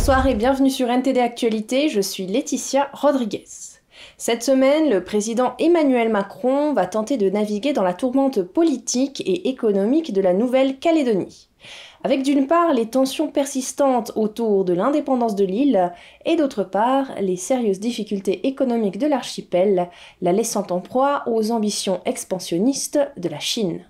Bonsoir et bienvenue sur NTD Actualité, je suis Laetitia Rodriguez. Cette semaine, le président Emmanuel Macron va tenter de naviguer dans la tourmente politique et économique de la Nouvelle-Calédonie. Avec d'une part les tensions persistantes autour de l'indépendance de l'île et d'autre part les sérieuses difficultés économiques de l'archipel, la laissant en proie aux ambitions expansionnistes de la Chine.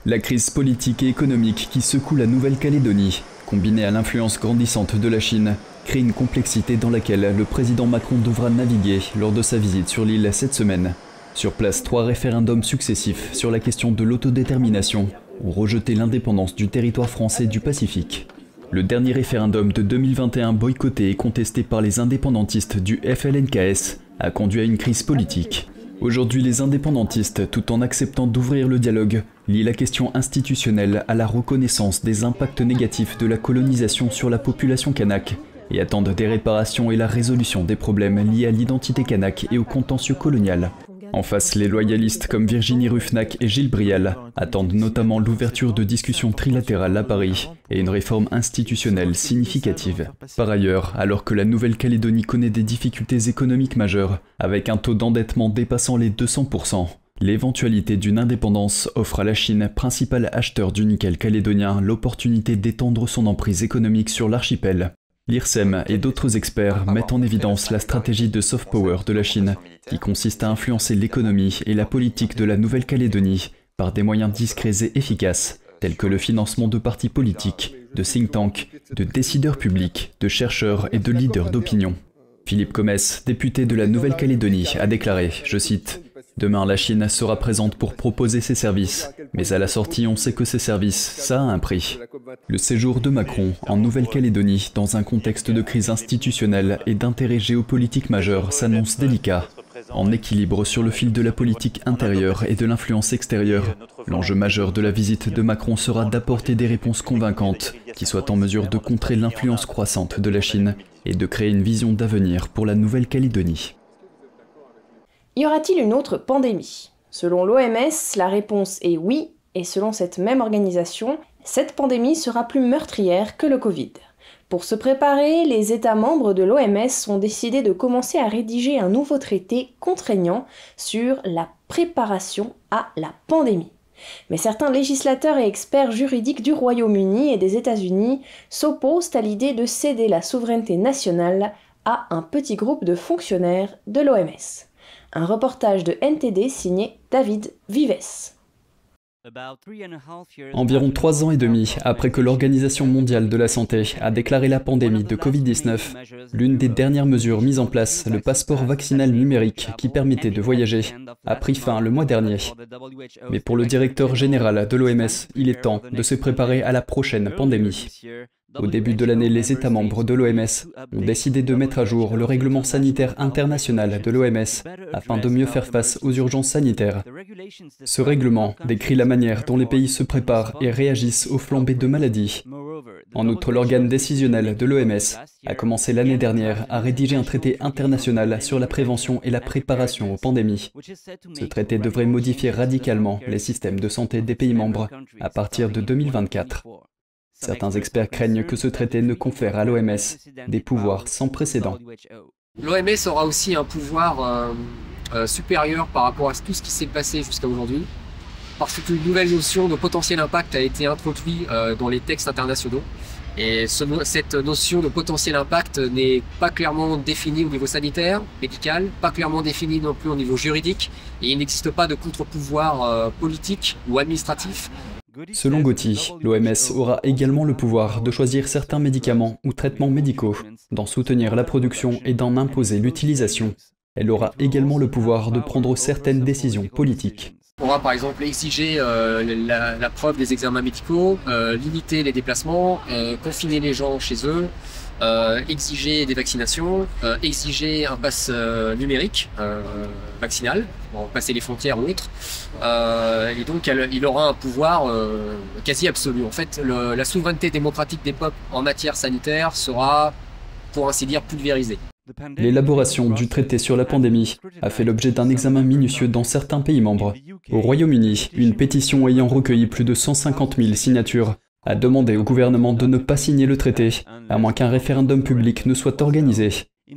La crise politique et économique qui secoue la Nouvelle-Calédonie, combinée à l'influence grandissante de la Chine, crée une complexité dans laquelle le président Macron devra naviguer lors de sa visite sur l'île cette semaine. Sur place, 3 référendums successifs sur la question de l'autodétermination ont rejeté l'indépendance du territoire français du Pacifique. Le dernier référendum de 2021 boycotté et contesté par les indépendantistes du FLNKS a conduit à une crise politique. Aujourd'hui, les indépendantistes, tout en acceptant d'ouvrir le dialogue, lient la question institutionnelle à la reconnaissance des impacts négatifs de la colonisation sur la population kanak et attendent des réparations et la résolution des problèmes liés à l'identité kanak et au contentieux colonial. En face, les loyalistes comme Virginie Ruffnac et Gilles Brial attendent notamment l'ouverture de discussions trilatérales à Paris et une réforme institutionnelle significative. Par ailleurs, alors que la Nouvelle-Calédonie connaît des difficultés économiques majeures, avec un taux d'endettement dépassant les 200%, l'éventualité d'une indépendance offre à la Chine, principal acheteur du nickel calédonien, l'opportunité d'étendre son emprise économique sur l'archipel. L'IRSEM et d'autres experts mettent en évidence la stratégie de soft power de la Chine, qui consiste à influencer l'économie et la politique de la Nouvelle-Calédonie par des moyens discrets et efficaces, tels que le financement de partis politiques, de think tanks, de décideurs publics, de chercheurs et de leaders d'opinion. Philippe Comès, député de la Nouvelle-Calédonie, a déclaré, je cite, « Demain, la Chine sera présente pour proposer ses services, mais à la sortie, on sait que ces services, ça a un prix. » Le séjour de Macron en Nouvelle-Calédonie, dans un contexte de crise institutionnelle et d'intérêt géopolitique majeur, s'annonce délicat. En équilibre sur le fil de la politique intérieure et de l'influence extérieure, l'enjeu majeur de la visite de Macron sera d'apporter des réponses convaincantes qui soient en mesure de contrer l'influence croissante de la Chine et de créer une vision d'avenir pour la Nouvelle-Calédonie. Y aura-t-il une autre pandémie? Selon l'OMS, la réponse est oui, et selon cette même organisation, cette pandémie sera plus meurtrière que le Covid. Pour se préparer, les États membres de l'OMS ont décidé de commencer à rédiger un nouveau traité contraignant sur la préparation à la pandémie. Mais certains législateurs et experts juridiques du Royaume-Uni et des États-Unis s'opposent à l'idée de céder la souveraineté nationale à un petit groupe de fonctionnaires de l'OMS. Un reportage de NTD signé David Vives. Environ 3 ans et demi après que l'Organisation mondiale de la santé a déclaré la pandémie de Covid-19, l'une des dernières mesures mises en place, le passeport vaccinal numérique qui permettait de voyager, a pris fin le mois dernier. Mais pour le directeur général de l'OMS, il est temps de se préparer à la prochaine pandémie. Au début de l'année, les États membres de l'OMS ont décidé de mettre à jour le règlement sanitaire international de l'OMS afin de mieux faire face aux urgences sanitaires. Ce règlement décrit la manière dont les pays se préparent et réagissent aux flambées de maladies. En outre, l'organe décisionnel de l'OMS a commencé l'année dernière à rédiger un traité international sur la prévention et la préparation aux pandémies. Ce traité devrait modifier radicalement les systèmes de santé des pays membres à partir de 2024. Certains experts craignent que ce traité ne confère à l'OMS des pouvoirs sans précédent. L'OMS aura aussi un pouvoir supérieur par rapport à tout ce qui s'est passé jusqu'à aujourd'hui, parce qu'une nouvelle notion de potentiel impact a été introduite dans les textes internationaux. Et cette notion de potentiel impact n'est pas clairement définie au niveau sanitaire, médical, pas clairement définie non plus au niveau juridique, et il n'existe pas de contre-pouvoir politique ou administratif. Selon Gauthier, l'OMS aura également le pouvoir de choisir certains médicaments ou traitements médicaux, d'en soutenir la production et d'en imposer l'utilisation. Elle aura également le pouvoir de prendre certaines décisions politiques. On va par exemple exiger la preuve des examens médicaux, limiter les déplacements, confiner les gens chez eux, exiger des vaccinations, exiger un pass numérique vaccinal, pour passer les frontières ou autres. Et donc il aura un pouvoir quasi absolu. En fait, la souveraineté démocratique des peuples en matière sanitaire sera, pour ainsi dire, pulvérisée. L'élaboration du traité sur la pandémie a fait l'objet d'un examen minutieux dans certains pays membres. Au Royaume-Uni, une pétition ayant recueilli plus de 150 000 signatures a demandé au gouvernement de ne pas signer le traité, à moins qu'un référendum public ne soit organisé.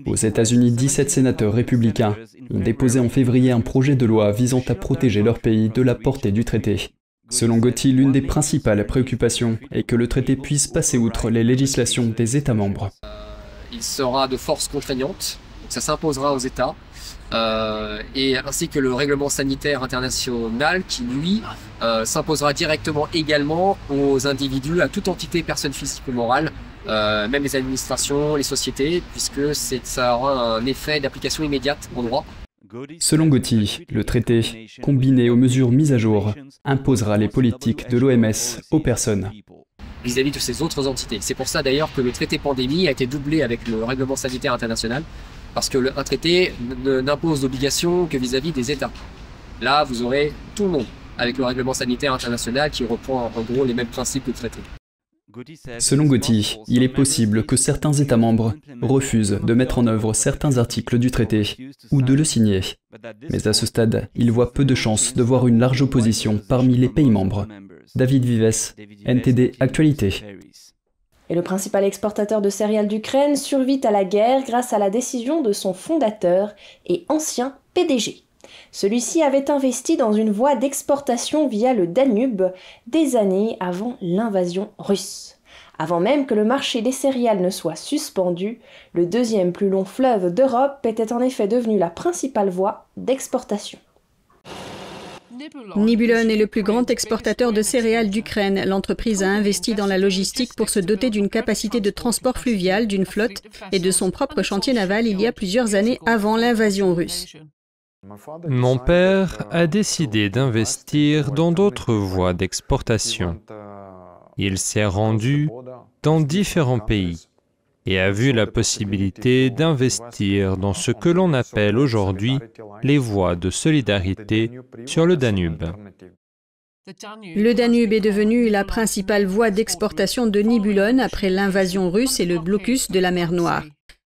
Aux États-Unis, 17 sénateurs républicains ont déposé en février un projet de loi visant à protéger leur pays de la portée du traité. Selon Gotti, l'une des principales préoccupations est que le traité puisse passer outre les législations des États membres. Il sera de force contraignante, donc ça s'imposera aux États, et ainsi que le règlement sanitaire international qui, lui, s'imposera directement également aux individus, à toute entité, personne physique ou morale, même les administrations, les sociétés, puisque ça aura un effet d'application immédiate au droit. Selon Gotti, le traité, combiné aux mesures mises à jour, imposera les politiques de l'OMS aux personnes. Vis-à-vis de ces autres entités. C'est pour ça d'ailleurs que le traité pandémie a été doublé avec le règlement sanitaire international, parce que un traité n'impose d'obligation que vis-à-vis des États. Là, vous aurez tout le monde avec le règlement sanitaire international qui reprend en gros les mêmes principes que le traité. Selon Gotti, il est possible que certains États membres refusent de mettre en œuvre certains articles du traité ou de le signer. Mais à ce stade, il voit peu de chances de voir une large opposition parmi les pays membres. David Vives, NTD Actualité. Et le principal exportateur de céréales d'Ukraine survit à la guerre grâce à la décision de son fondateur et ancien PDG. Celui-ci avait investi dans une voie d'exportation via le Danube des années avant l'invasion russe. Avant même que le marché des céréales ne soit suspendu, le deuxième plus long fleuve d'Europe était en effet devenu la principale voie d'exportation. Nibulon est le plus grand exportateur de céréales d'Ukraine. L'entreprise a investi dans la logistique pour se doter d'une capacité de transport fluvial, d'une flotte et de son propre chantier naval il y a plusieurs années avant l'invasion russe. Mon père a décidé d'investir dans d'autres voies d'exportation. Il s'est rendu dans différents pays et a vu la possibilité d'investir dans ce que l'on appelle aujourd'hui les voies de solidarité sur le Danube. Le Danube est devenu la principale voie d'exportation de Nibulon après l'invasion russe et le blocus de la mer Noire.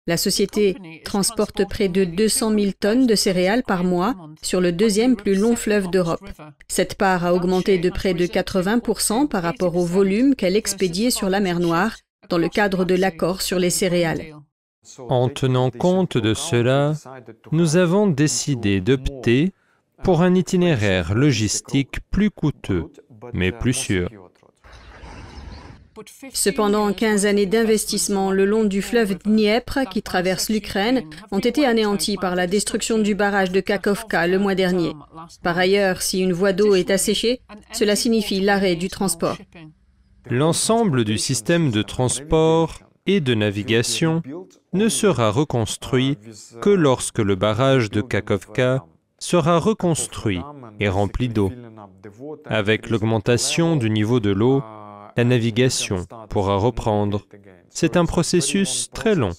La société transporte près de 200 000 tonnes de céréales par mois sur le deuxième plus long fleuve d'Europe. Cette part a augmenté de près de 80% par rapport au volume qu'elle expédiait sur la mer Noire dans le cadre de l'accord sur les céréales. En tenant compte de cela, nous avons décidé d'opter pour un itinéraire logistique plus coûteux, mais plus sûr. Cependant, 15 années d'investissement le long du fleuve Dniepr qui traverse l'Ukraine ont été anéanties par la destruction du barrage de Kakhovka le mois dernier. Par ailleurs, si une voie d'eau est asséchée, cela signifie l'arrêt du transport. L'ensemble du système de transport et de navigation ne sera reconstruit que lorsque le barrage de Kakhovka sera reconstruit et rempli d'eau. Avec l'augmentation du niveau de l'eau, la navigation pourra reprendre. C'est un processus très long.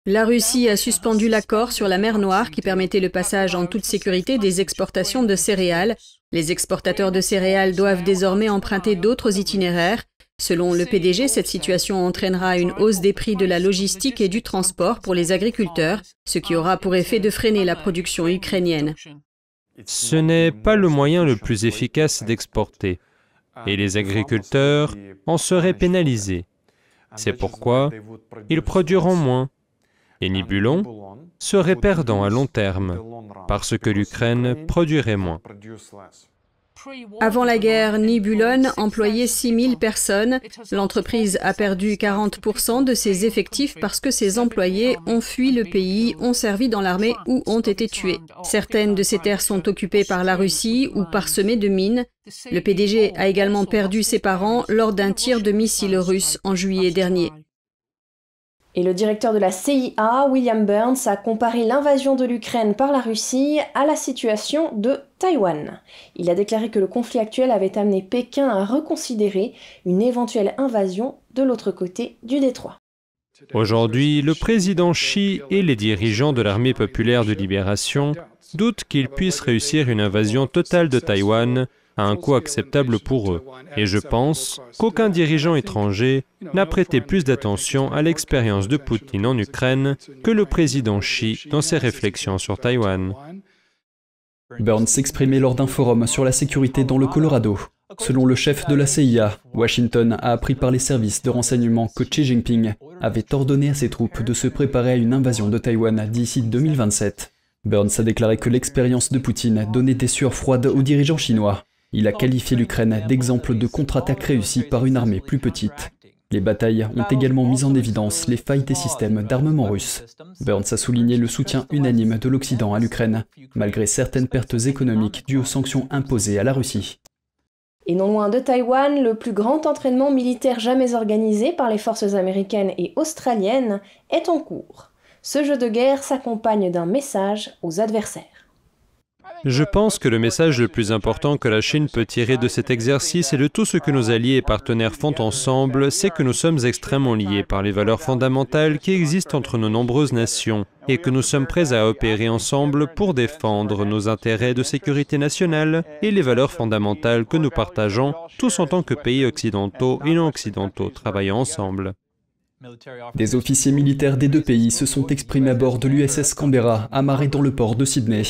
La Russie a suspendu l'accord sur la mer Noire qui permettait le passage en toute sécurité des exportations de céréales. Les exportateurs de céréales doivent désormais emprunter d'autres itinéraires. Selon le PDG, cette situation entraînera une hausse des prix de la logistique et du transport pour les agriculteurs, ce qui aura pour effet de freiner la production ukrainienne. Ce n'est pas le moyen le plus efficace d'exporter, et les agriculteurs en seraient pénalisés. C'est pourquoi ils produiront moins, et Nibulon serait perdant à long terme, parce que l'Ukraine produirait moins. Avant la guerre, Nibulon employait 6 000 personnes. L'entreprise a perdu 40% de ses effectifs parce que ses employés ont fui le pays, ont servi dans l'armée ou ont été tués. Certaines de ces terres sont occupées par la Russie ou parsemées de mines. Le PDG a également perdu ses parents lors d'un tir de missile russe en juillet dernier. Et le directeur de la CIA, William Burns, a comparé l'invasion de l'Ukraine par la Russie à la situation de Taïwan. Il a déclaré que le conflit actuel avait amené Pékin à reconsidérer une éventuelle invasion de l'autre côté du détroit. Aujourd'hui, le président Xi et les dirigeants de l'Armée populaire de libération doutent qu'ils puissent réussir une invasion totale de Taïwan à un coût acceptable pour eux. Et je pense qu'aucun dirigeant étranger n'a prêté plus d'attention à l'expérience de Poutine en Ukraine que le président Xi dans ses réflexions sur Taïwan. Burns s'exprimait lors d'un forum sur la sécurité dans le Colorado. Selon le chef de la CIA, Washington a appris par les services de renseignement que Xi Jinping avait ordonné à ses troupes de se préparer à une invasion de Taïwan d'ici 2027. Burns a déclaré que l'expérience de Poutine donnait des sueurs froides aux dirigeants chinois. Il a qualifié l'Ukraine d'exemple de contre-attaque réussie par une armée plus petite. Les batailles ont également mis en évidence les failles des systèmes d'armement russes. Burns a souligné le soutien unanime de l'Occident à l'Ukraine, malgré certaines pertes économiques dues aux sanctions imposées à la Russie. Et non loin de Taïwan, le plus grand entraînement militaire jamais organisé par les forces américaines et australiennes est en cours. Ce jeu de guerre s'accompagne d'un message aux adversaires. Je pense que le message le plus important que la Chine peut tirer de cet exercice et de tout ce que nos alliés et partenaires font ensemble, c'est que nous sommes extrêmement liés par les valeurs fondamentales qui existent entre nos nombreuses nations et que nous sommes prêts à opérer ensemble pour défendre nos intérêts de sécurité nationale et les valeurs fondamentales que nous partageons, tous en tant que pays occidentaux et non occidentaux travaillant ensemble. Des officiers militaires des deux pays se sont exprimés à bord de l'USS Canberra, amarré dans le port de Sydney.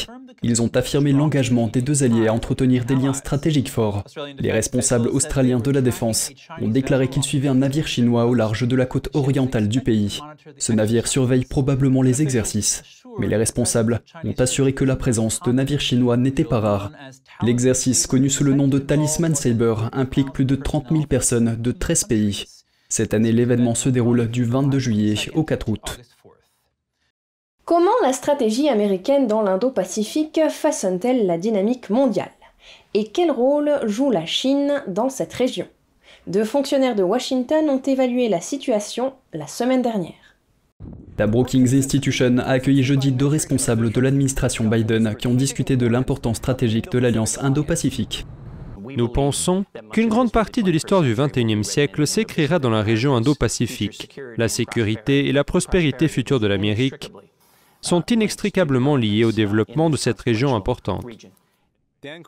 Ils ont affirmé l'engagement des deux alliés à entretenir des liens stratégiques forts. Les responsables australiens de la défense ont déclaré qu'ils suivaient un navire chinois au large de la côte orientale du pays. Ce navire surveille probablement les exercices, mais les responsables ont assuré que la présence de navires chinois n'était pas rare. L'exercice, connu sous le nom de Talisman Sabre, implique plus de 30 000 personnes de 13 pays. Cette année, l'événement se déroule du 22 juillet au 4 août. Comment la stratégie américaine dans l'Indo-Pacifique façonne-t-elle la dynamique mondiale? Et quel rôle joue la Chine dans cette région? Deux fonctionnaires de Washington ont évalué la situation la semaine dernière. La Brookings Institution a accueilli jeudi deux responsables de l'administration Biden qui ont discuté de l'importance stratégique de l'Alliance Indo-Pacifique. Nous pensons qu'une grande partie de l'histoire du XXIe siècle s'écrira dans la région Indo-Pacifique. La sécurité et la prospérité future de l'Amérique sont inextricablement liées au développement de cette région importante.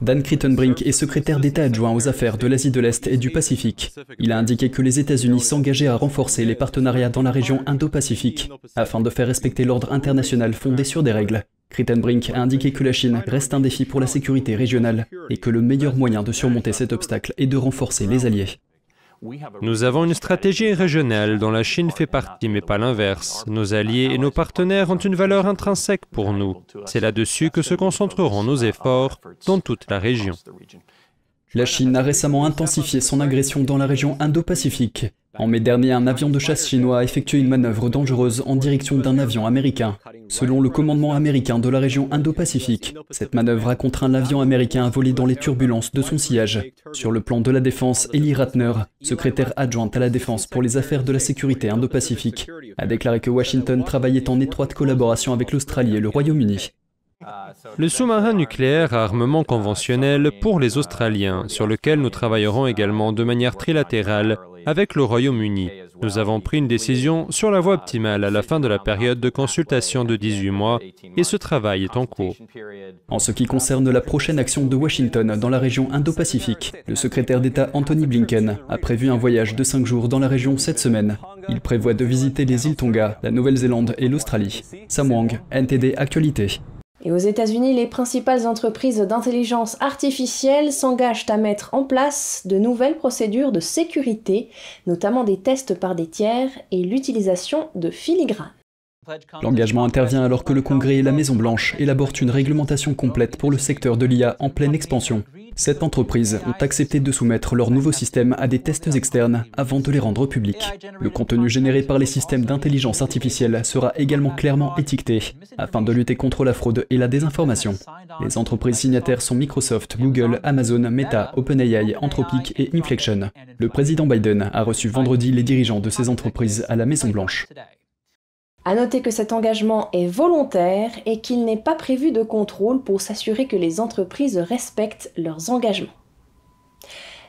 Dan Crittenbrink est secrétaire d'État adjoint aux affaires de l'Asie de l'Est et du Pacifique. Il a indiqué que les États-Unis s'engageaient à renforcer les partenariats dans la région Indo-Pacifique afin de faire respecter l'ordre international fondé sur des règles. Crittenbrink a indiqué que la Chine reste un défi pour la sécurité régionale et que le meilleur moyen de surmonter cet obstacle est de renforcer les alliés. Nous avons une stratégie régionale dont la Chine fait partie, mais pas l'inverse. Nos alliés et nos partenaires ont une valeur intrinsèque pour nous. C'est là-dessus que se concentreront nos efforts dans toute la région. La Chine a récemment intensifié son agression dans la région Indo-Pacifique. En mai dernier, un avion de chasse chinois a effectué une manœuvre dangereuse en direction d'un avion américain. Selon le commandement américain de la région Indo-Pacifique, cette manœuvre a contraint l'avion américain à voler dans les turbulences de son sillage. Sur le plan de la défense, Eli Ratner, secrétaire adjointe à la défense pour les affaires de la sécurité Indo-Pacifique, a déclaré que Washington travaillait en étroite collaboration avec l'Australie et le Royaume-Uni. Le sous-marin nucléaire à armement conventionnel pour les Australiens, sur lequel nous travaillerons également de manière trilatérale avec le Royaume-Uni. Nous avons pris une décision sur la voie optimale à la fin de la période de consultation de 18 mois et ce travail est en cours. En ce qui concerne la prochaine action de Washington dans la région Indo-Pacifique, le secrétaire d'État Anthony Blinken a prévu un voyage de 5 jours dans la région cette semaine. Il prévoit de visiter les îles Tonga, la Nouvelle-Zélande et l'Australie. Sam Wang, NTD Actualité. Et aux États-Unis, les principales entreprises d'intelligence artificielle s'engagent à mettre en place de nouvelles procédures de sécurité, notamment des tests par des tiers et l'utilisation de filigranes. L'engagement intervient alors que le Congrès et la Maison-Blanche élaborent une réglementation complète pour le secteur de l'IA en pleine expansion. 7 entreprises ont accepté de soumettre leur nouveau système à des tests externes avant de les rendre publics. Le contenu généré par les systèmes d'intelligence artificielle sera également clairement étiqueté, afin de lutter contre la fraude et la désinformation. Les entreprises signataires sont Microsoft, Google, Amazon, Meta, OpenAI, Anthropic et Inflection. Le président Biden a reçu vendredi les dirigeants de ces entreprises à la Maison-Blanche. À noter que cet engagement est volontaire et qu'il n'est pas prévu de contrôle pour s'assurer que les entreprises respectent leurs engagements.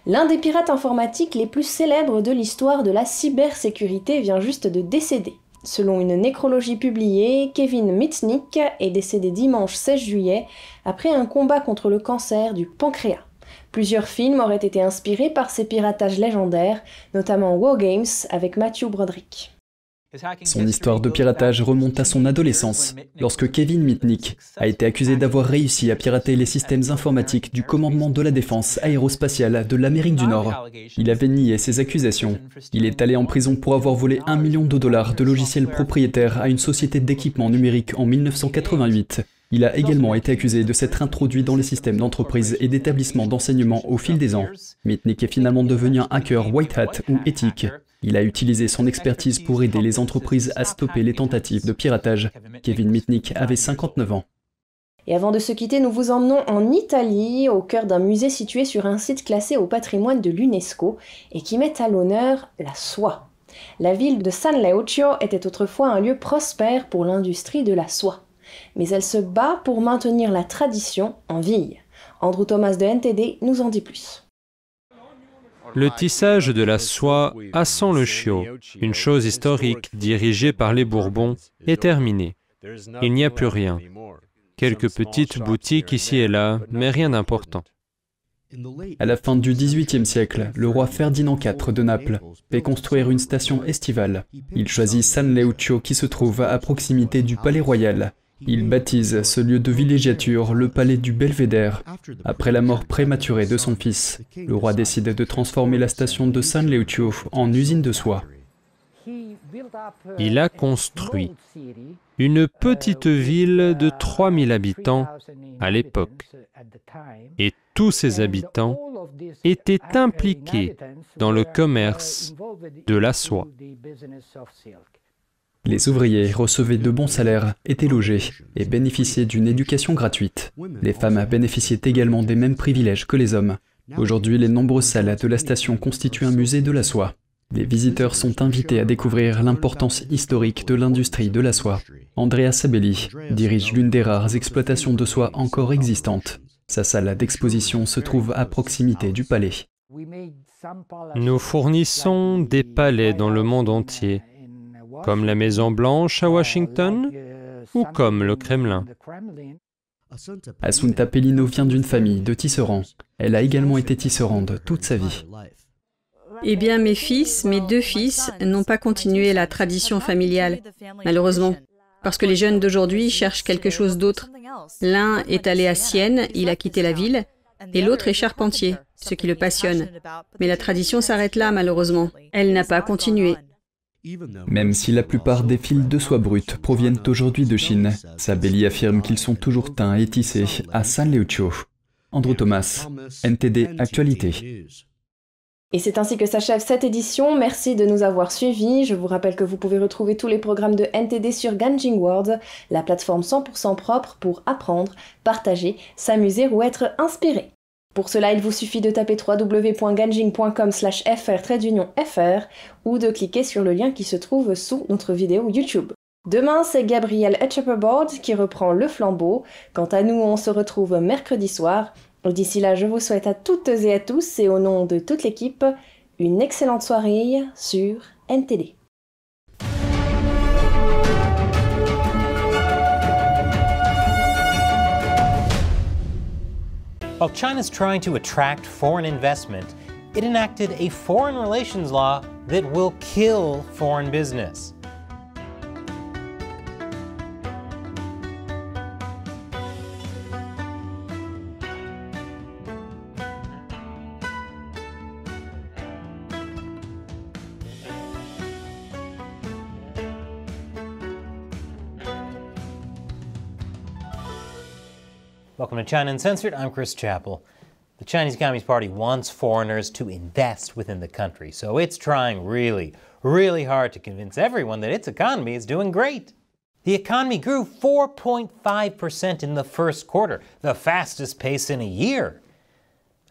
L'un des pirates informatiques les plus célèbres de l'histoire de la cybersécurité vient juste de décéder. Selon une nécrologie publiée, Kevin Mitnick est décédé dimanche 16 juillet après un combat contre le cancer du pancréas. Plusieurs films auraient été inspirés par ces piratages légendaires, notamment War Games avec Matthew Broderick. Son histoire de piratage remonte à son adolescence, lorsque Kevin Mitnick a été accusé d'avoir réussi à pirater les systèmes informatiques du commandement de la défense aérospatiale de l'Amérique du Nord. Il avait nié ces accusations. Il est allé en prison pour avoir volé $1 million de logiciels propriétaires à une société d'équipement numérique en 1988. Il a également été accusé de s'être introduit dans les systèmes d'entreprise et d'établissements d'enseignement au fil des ans. Mitnick est finalement devenu un hacker white hat ou éthique. Il a utilisé son expertise pour aider les entreprises à stopper les tentatives de piratage. Kevin Mitnick avait 59 ans. Et avant de se quitter, nous vous emmenons en Italie, au cœur d'un musée situé sur un site classé au patrimoine de l'UNESCO et qui met à l'honneur la soie. La ville de San Leuccio était autrefois un lieu prospère pour l'industrie de la soie. Mais elle se bat pour maintenir la tradition en vie. Andrew Thomas de NTD nous en dit plus. Le tissage de la soie à San Leuccio, une chose historique dirigée par les Bourbons, est terminé. Il n'y a plus rien. Quelques petites boutiques ici et là, mais rien d'important. À la fin du XVIIIe siècle, le roi Ferdinand IV de Naples fait construire une station estivale. Il choisit San Leuccio qui se trouve à proximité du palais royal. Il baptise ce lieu de villégiature le palais du Belvédère. Après la mort prématurée de son fils, le roi décide de transformer la station de San Leuccio en usine de soie. Il a construit une petite ville de 3000 habitants à l'époque. Et tous ces habitants étaient impliqués dans le commerce de la soie. Les ouvriers recevaient de bons salaires, étaient logés et bénéficiaient d'une éducation gratuite. Les femmes bénéficiaient également des mêmes privilèges que les hommes. Aujourd'hui, les nombreuses salles de la station constituent un musée de la soie. Les visiteurs sont invités à découvrir l'importance historique de l'industrie de la soie. Andrea Sabelli dirige l'une des rares exploitations de soie encore existantes. Sa salle d'exposition se trouve à proximité du palais. Nous fournissons des palais dans le monde entier, comme la Maison Blanche à Washington ou comme le Kremlin. Assunta Pellino vient d'une famille de tisserands. Elle a également été tisserande toute sa vie. Eh bien, mes deux fils, n'ont pas continué la tradition familiale, malheureusement, parce que les jeunes d'aujourd'hui cherchent quelque chose d'autre. L'un est allé à Sienne, il a quitté la ville, et l'autre est charpentier, ce qui le passionne. Mais la tradition s'arrête là, malheureusement. Elle n'a pas continué. Même si la plupart des fils de soie brute proviennent aujourd'hui de Chine, Sabelli affirme qu'ils sont toujours teints et tissés à San Leuccio. Andrew Thomas, NTD Actualité. Et c'est ainsi que s'achève cette édition. Merci de nous avoir suivis. Je vous rappelle que vous pouvez retrouver tous les programmes de NTD sur Ganjing World, la plateforme 100% propre pour apprendre, partager, s'amuser ou être inspiré. Pour cela, il vous suffit de taper www.ganjing.com/fr ou de cliquer sur le lien qui se trouve sous notre vidéo YouTube. Demain, c'est Gabriel Etchepperboard qui reprend le flambeau. Quant à nous, on se retrouve mercredi soir. D'ici là, je vous souhaite à toutes et à tous, et au nom de toute l'équipe, une excellente soirée sur NTD. While China's trying to attract foreign investment, it enacted a foreign relations law that will kill foreign business. Welcome to China Uncensored. I'm Chris Chappell. The Chinese Communist Party wants foreigners to invest within the country, so it's trying really, really hard to convince everyone that its economy is doing great. The economy grew 4.5% in the first quarter, the fastest pace in a year.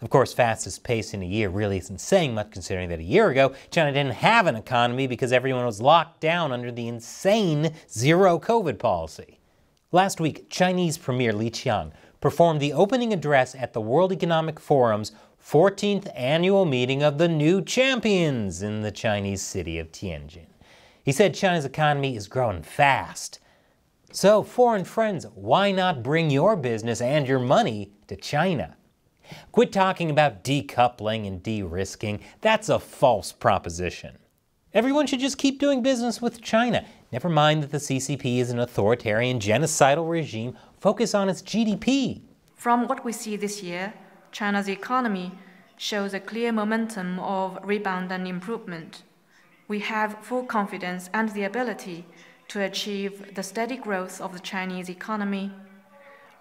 Of course, fastest pace in a year really isn't saying much, considering that a year ago, China didn't have an economy because everyone was locked down under the insane zero COVID policy. Last week, Chinese Premier Li Qiang performed the opening address at the World Economic Forum's 14th annual meeting of the new champions in the Chinese city of Tianjin. He said China's economy is growing fast. So, foreign friends, why not bring your business and your money to China? Quit talking about decoupling and de-risking. That's a false proposition. Everyone should just keep doing business with China. Never mind that the CCP is an authoritarian, genocidal regime focused on its GDP. From what we see this year, China's economy shows a clear momentum of rebound and improvement. We have full confidence and the ability to achieve the steady growth of the Chinese economy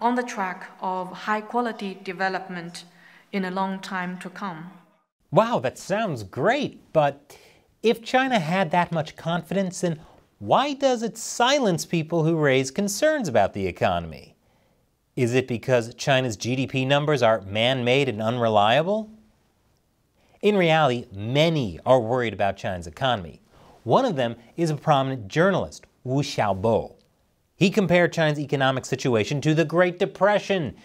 on the track of high-quality development in a long time to come. Wow, that sounds great, but if China had that much confidence, then why does it silence people who raise concerns about the economy? Is it because China's GDP numbers are man-made and unreliable? In reality, many are worried about China's economy. One of them is a prominent journalist, Wu Xiaobo. He compared China's economic situation to the Great Depression,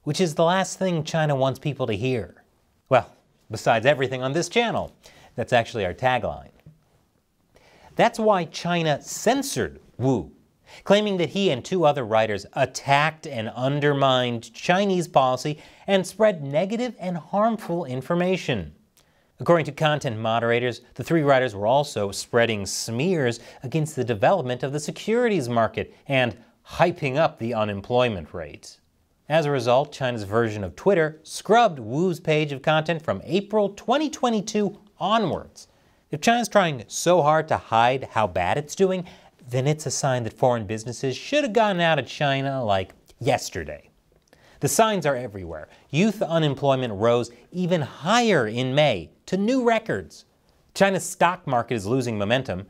which is the last thing China wants people to hear. Well, besides everything on this channel. That's actually our tagline. That's why China censored Wu, claiming that he and two other writers attacked and undermined Chinese policy and spread negative and harmful information. According to content moderators, the three writers were also spreading smears against the development of the securities market and hyping up the unemployment rate. As a result, China's version of Twitter scrubbed Wu's page of content from April 2022 onwards. If China's trying so hard to hide how bad it's doing, then it's a sign that foreign businesses should have gotten out of China like yesterday. The signs are everywhere. Youth unemployment rose even higher in May to new records. China's stock market is losing momentum,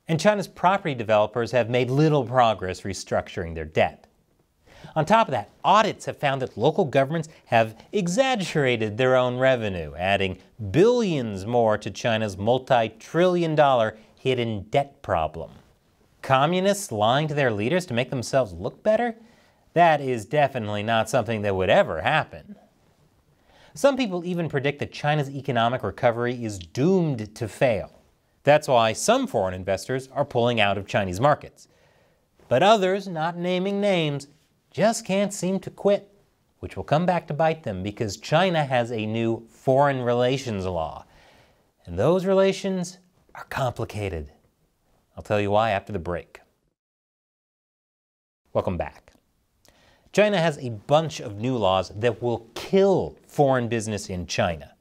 and China's property developers have made little progress restructuring their debt. On top of that, audits have found that local governments have exaggerated their own revenue, adding billions more to China's multi-trillion-dollar hidden debt problem. Communists lying to their leaders to make themselves look better? That is definitely not something that would ever happen. Some people even predict that China's economic recovery is doomed to fail. That's why some foreign investors are pulling out of Chinese markets. But others, not naming names, just can't seem to quit, which will come back to bite them because China has a new foreign relations law. And those relations are complicated. I'll tell you why after the break. Welcome back. China has a bunch of new laws that will kill foreign business in China.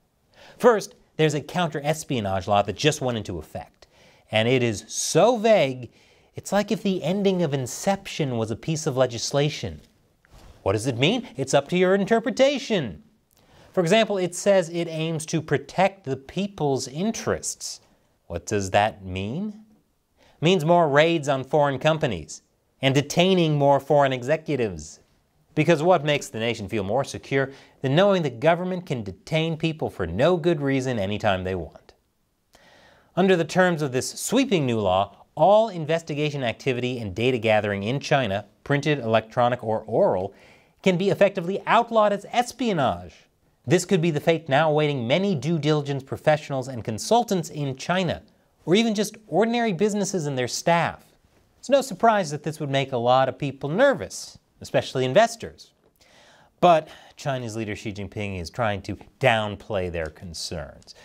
First, there's a counter-espionage law that just went into effect. And it is so vague, it's like if the ending of Inception was a piece of legislation. What does it mean? It's up to your interpretation. For example, it says it aims to protect the people's interests. What does that mean? It means more raids on foreign companies and detaining more foreign executives. Because what makes the nation feel more secure than knowing the government can detain people for no good reason anytime they want? Under the terms of this sweeping new law, all investigation activity and data gathering in China, printed, electronic, or oral, can be effectively outlawed as espionage. This could be the fate now awaiting many due diligence professionals and consultants in China, or even just ordinary businesses and their staff. It's no surprise that this would make a lot of people nervous, especially investors. But China's leader Xi Jinping is trying to downplay their concerns.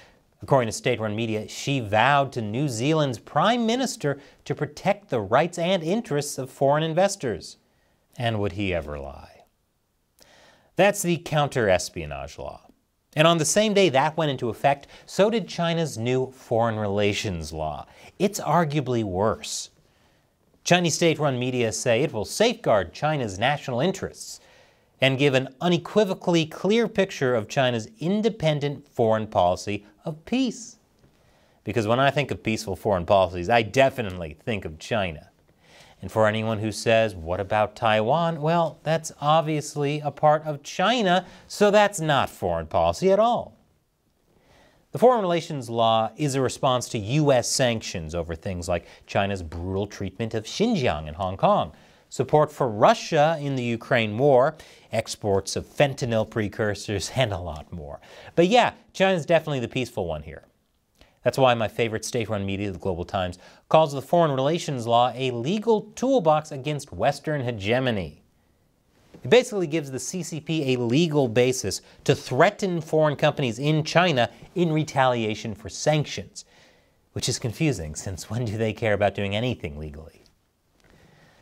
According to state-run media, Xi vowed to New Zealand's Prime Minister to protect the rights and interests of foreign investors. And would he ever lie? That's the counter-espionage law. And on the same day that went into effect, so did China's new foreign relations law. It's arguably worse. Chinese state-run media say it will safeguard China's national interests and give an unequivocally clear picture of China's independent foreign policy of peace. Because when I think of peaceful foreign policies, I definitely think of China. And for anyone who says, what about Taiwan? Well, that's obviously a part of China, so that's not foreign policy at all. The Foreign Relations Law is a response to U.S. sanctions over things like China's brutal treatment of Xinjiang and Hong Kong, support for Russia in the Ukraine war, exports of fentanyl precursors, and a lot more. But yeah, China's definitely the peaceful one here. That's why my favorite state-run media, the Global Times, calls the Foreign Relations Law a legal toolbox against Western hegemony. It basically gives the CCP a legal basis to threaten foreign companies in China in retaliation for sanctions. which is confusing, since when do they care about doing anything legally?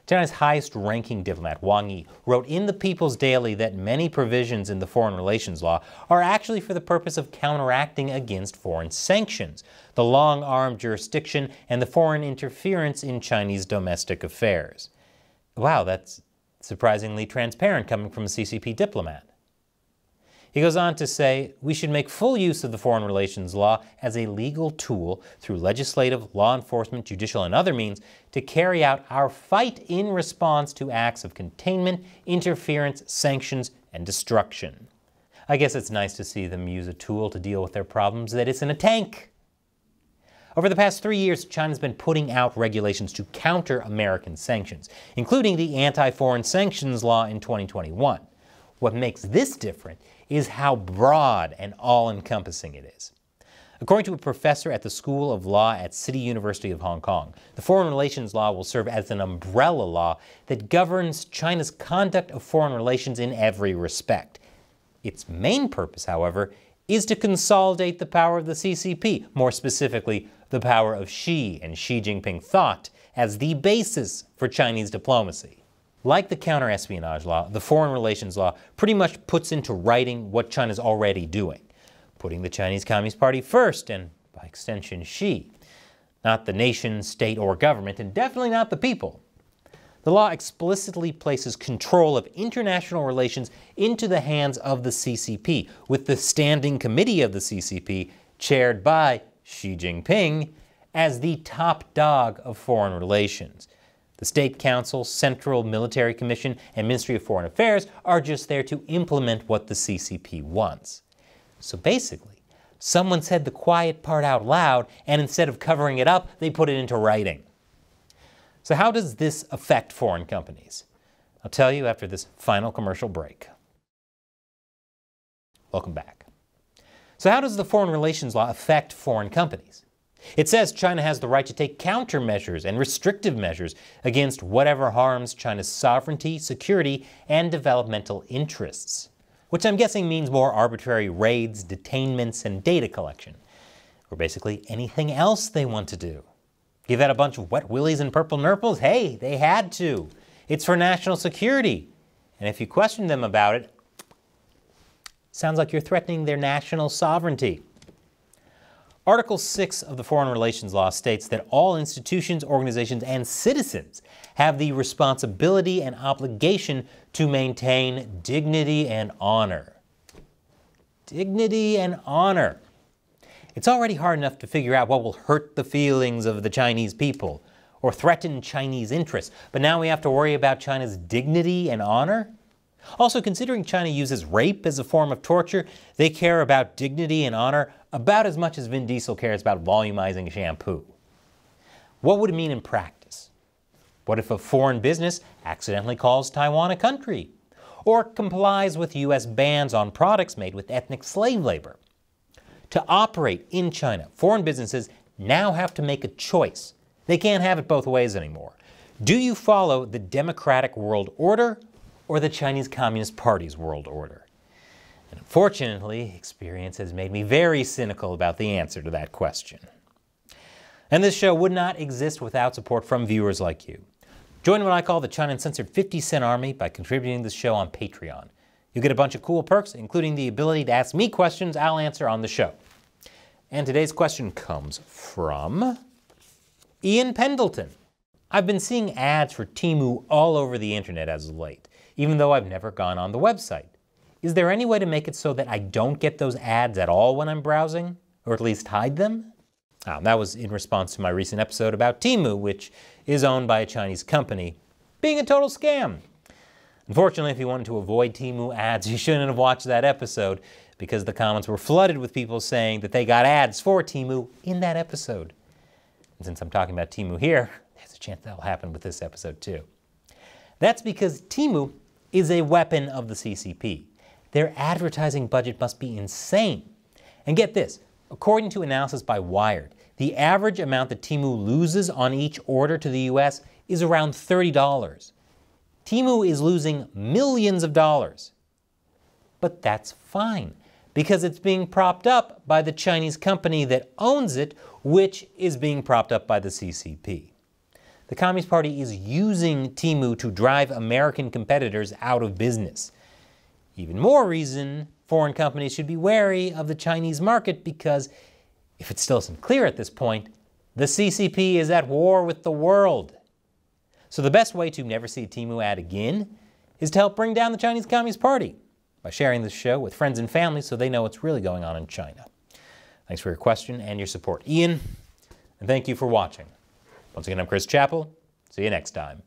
China's highest-ranking diplomat, Wang Yi, wrote in the People's Daily that many provisions in the foreign relations law are actually for the purpose of counteracting against foreign sanctions, the long-arm jurisdiction, and the foreign interference in Chinese domestic affairs. Wow, that's surprisingly transparent coming from a CCP diplomat. He goes on to say, we should make full use of the foreign relations law as a legal tool through legislative, law enforcement, judicial, and other means to carry out our fight in response to acts of containment, interference, sanctions, and destruction. I guess it's nice to see them use a tool to deal with their problems that isn't a tank. Over the past 3 years, China's been putting out regulations to counter American sanctions, including the anti-foreign sanctions law in 2021. What makes this different is how broad and all-encompassing it is. According to a professor at the School of Law at City University of Hong Kong, the foreign relations law will serve as an umbrella law that governs China's conduct of foreign relations in every respect. Its main purpose, however, is to consolidate the power of the CCP, more specifically, the power of Xi and Xi Jinping thought as the basis for Chinese diplomacy. Like the counter-espionage law, the foreign relations law pretty much puts into writing what China's already doing, putting the Chinese Communist Party first, and by extension Xi. Not the nation, state, or government, and definitely not the people. The law explicitly places control of international relations into the hands of the CCP, with the Standing Committee of the CCP, chaired by Xi Jinping, as the top dog of foreign relations. The State Council, Central Military Commission, and Ministry of Foreign Affairs are just there to implement what the CCP wants. So basically, someone said the quiet part out loud, and instead of covering it up, they put it into writing. So how does this affect foreign companies? I'll tell you after this final commercial break. Welcome back. So how does the foreign relations law affect foreign companies? It says China has the right to take countermeasures and restrictive measures against whatever harms China's sovereignty, security, and developmental interests, which I'm guessing means more arbitrary raids, detainments, and data collection, or basically anything else they want to do. Give out a bunch of wet willies and purple nurples? Hey, they had to. It's for national security. And if you question them about it, sounds like you're threatening their national sovereignty. Article 6 of the Foreign Relations Law states that all institutions, organizations, and citizens have the responsibility and obligation to maintain dignity and honor. Dignity and honor. It's already hard enough to figure out what will hurt the feelings of the Chinese people or threaten Chinese interests, but now we have to worry about China's dignity and honor? Also, considering China uses rape as a form of torture, they care about dignity and honor about as much as Vin Diesel cares about volumizing shampoo. What would it mean in practice? What if a foreign business accidentally calls Taiwan a country? Or complies with U.S. bans on products made with ethnic slave labor? To operate in China, foreign businesses now have to make a choice. They can't have it both ways anymore. Do you follow the democratic world order or the Chinese Communist Party's world order? And unfortunately, experience has made me very cynical about the answer to that question. And this show would not exist without support from viewers like you. Join what I call the China Uncensored 50 Cent Army by contributing to this show on Patreon. You'll get a bunch of cool perks, including the ability to ask me questions I'll answer on the show. And today's question comes from Ian Pendleton. I've been seeing ads for Temu all over the internet as of late, even though I've never gone on the website. Is there any way to make it so that I don't get those ads at all when I'm browsing? Or at least hide them? That was in response to my recent episode about Temu, which is owned by a Chinese company, being a total scam. Unfortunately, if you wanted to avoid Temu ads, you shouldn't have watched that episode, because the comments were flooded with people saying that they got ads for Temu in that episode. And since I'm talking about Temu here, there's a chance that'll happen with this episode too. That's because Temu is a weapon of the CCP. Their advertising budget must be insane. And get this, according to analysis by Wired, the average amount that Temu loses on each order to the US is around $30. Temu is losing millions of dollars. But that's fine, because it's being propped up by the Chinese company that owns it, which is being propped up by the CCP. The Communist Party is using Temu to drive American competitors out of business. Even more reason foreign companies should be wary of the Chinese market because, if it still isn't clear at this point, the CCP is at war with the world. So the best way to never see a Temu ad again is to help bring down the Chinese Communist Party by sharing this show with friends and family so they know what's really going on in China. Thanks for your question and your support, Ian, and thank you for watching. Once again, I'm Chris Chappell. See you next time.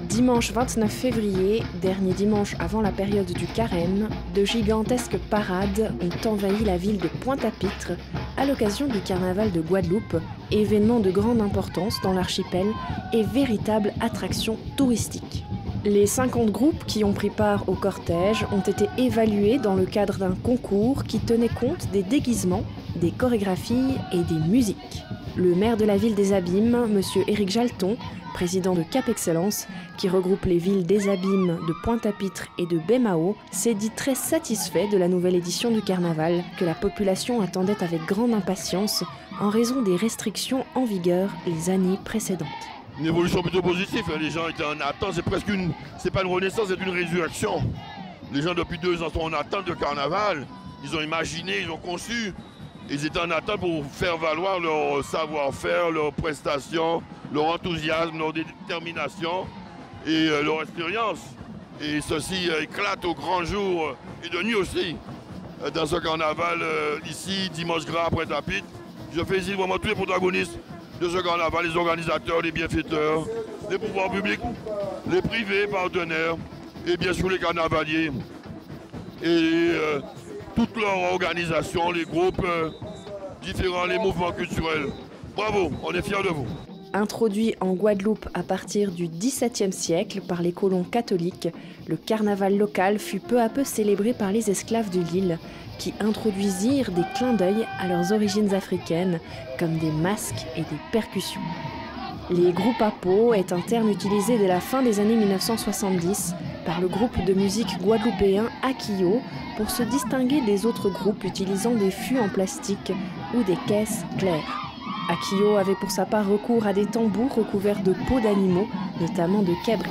Dimanche 29 février, dernier dimanche avant la période du carême, de gigantesques parades ont envahi la ville de Pointe-à-Pitre à l'occasion du carnaval de Guadeloupe, événement de grande importance dans l'archipel et véritable attraction touristique. Les 50 groupes qui ont pris part au cortège ont été évalués dans le cadre d'un concours qui tenait compte des déguisements, des chorégraphies et des musiques. Le maire de la ville des Abîmes, M. Éric Jalton, président de Cap Excellence, qui regroupe les villes des Abîmes, de Pointe-à-Pitre et de Baie-Mahault, s'est dit très satisfait de la nouvelle édition du carnaval, que la population attendait avec grande impatience en raison des restrictions en vigueur les années précédentes. Une évolution plutôt positive, les gens étaient en attente, c'est pas une renaissance, c'est une résurrection. Les gens depuis 2 ans sont en attente de carnaval, ils ont imaginé, ils ont conçu, ils étaient en attente pour faire valoir leur savoir-faire, leurs prestations, leur enthousiasme, leur détermination et leur expérience. Et ceci éclate au grand jour et de nuit aussi dans ce carnaval ici, dimanche gras à Pointe-à-Pitre. Je félicite vraiment tous les protagonistes de ce carnaval, les organisateurs, les bienfaiteurs, les pouvoirs publics, les privés, partenaires et bien sûr les carnavaliers et toutes leurs organisations, les groupes différents, les mouvements culturels. Bravo, on est fiers de vous. Introduit en Guadeloupe à partir du XVIIe siècle par les colons catholiques, le carnaval local fut peu à peu célébré par les esclaves de l'île, qui introduisirent des clins d'œil à leurs origines africaines, comme des masques et des percussions. Les groupes à peau est un terme utilisé dès la fin des années 1970 par le groupe de musique guadeloupéen Akio pour se distinguer des autres groupes utilisant des fûts en plastique ou des caisses claires. Akio avait pour sa part recours à des tambours recouverts de peaux d'animaux, notamment de cabri.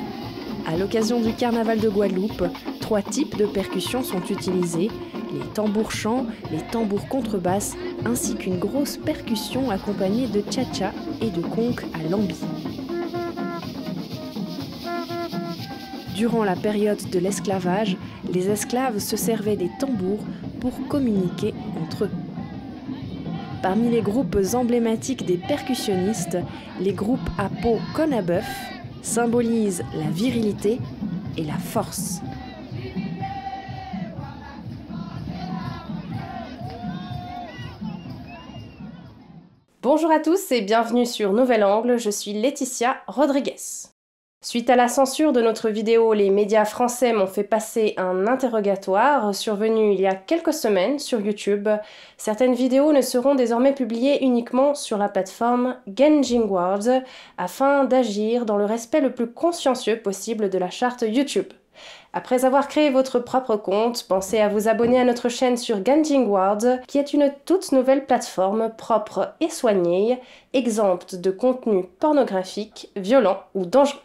À l'occasion du carnaval de Guadeloupe, 3 types de percussions sont utilisés, les tambours chants, les tambours contrebasses, ainsi qu'une grosse percussion accompagnée de tcha-tcha et de conques à lambi. Durant la période de l'esclavage, les esclaves se servaient des tambours pour communiquer entre eux. Parmi les groupes emblématiques des percussionnistes, les groupes à peau Conabeuf symbolisent la virilité et la force. Bonjour à tous et bienvenue sur Nouvel Angle, je suis Laetitia Rodriguez. Suite à la censure de notre vidéo, les médias français m'ont fait passer un interrogatoire survenu il y a quelques semaines sur YouTube. Certaines vidéos ne seront désormais publiées uniquement sur la plateforme Genjing World afin d'agir dans le respect le plus consciencieux possible de la charte YouTube. Après avoir créé votre propre compte, pensez à vous abonner à notre chaîne sur Genjing World, qui est une toute nouvelle plateforme propre et soignée, exempte de contenu pornographique, violent ou dangereux.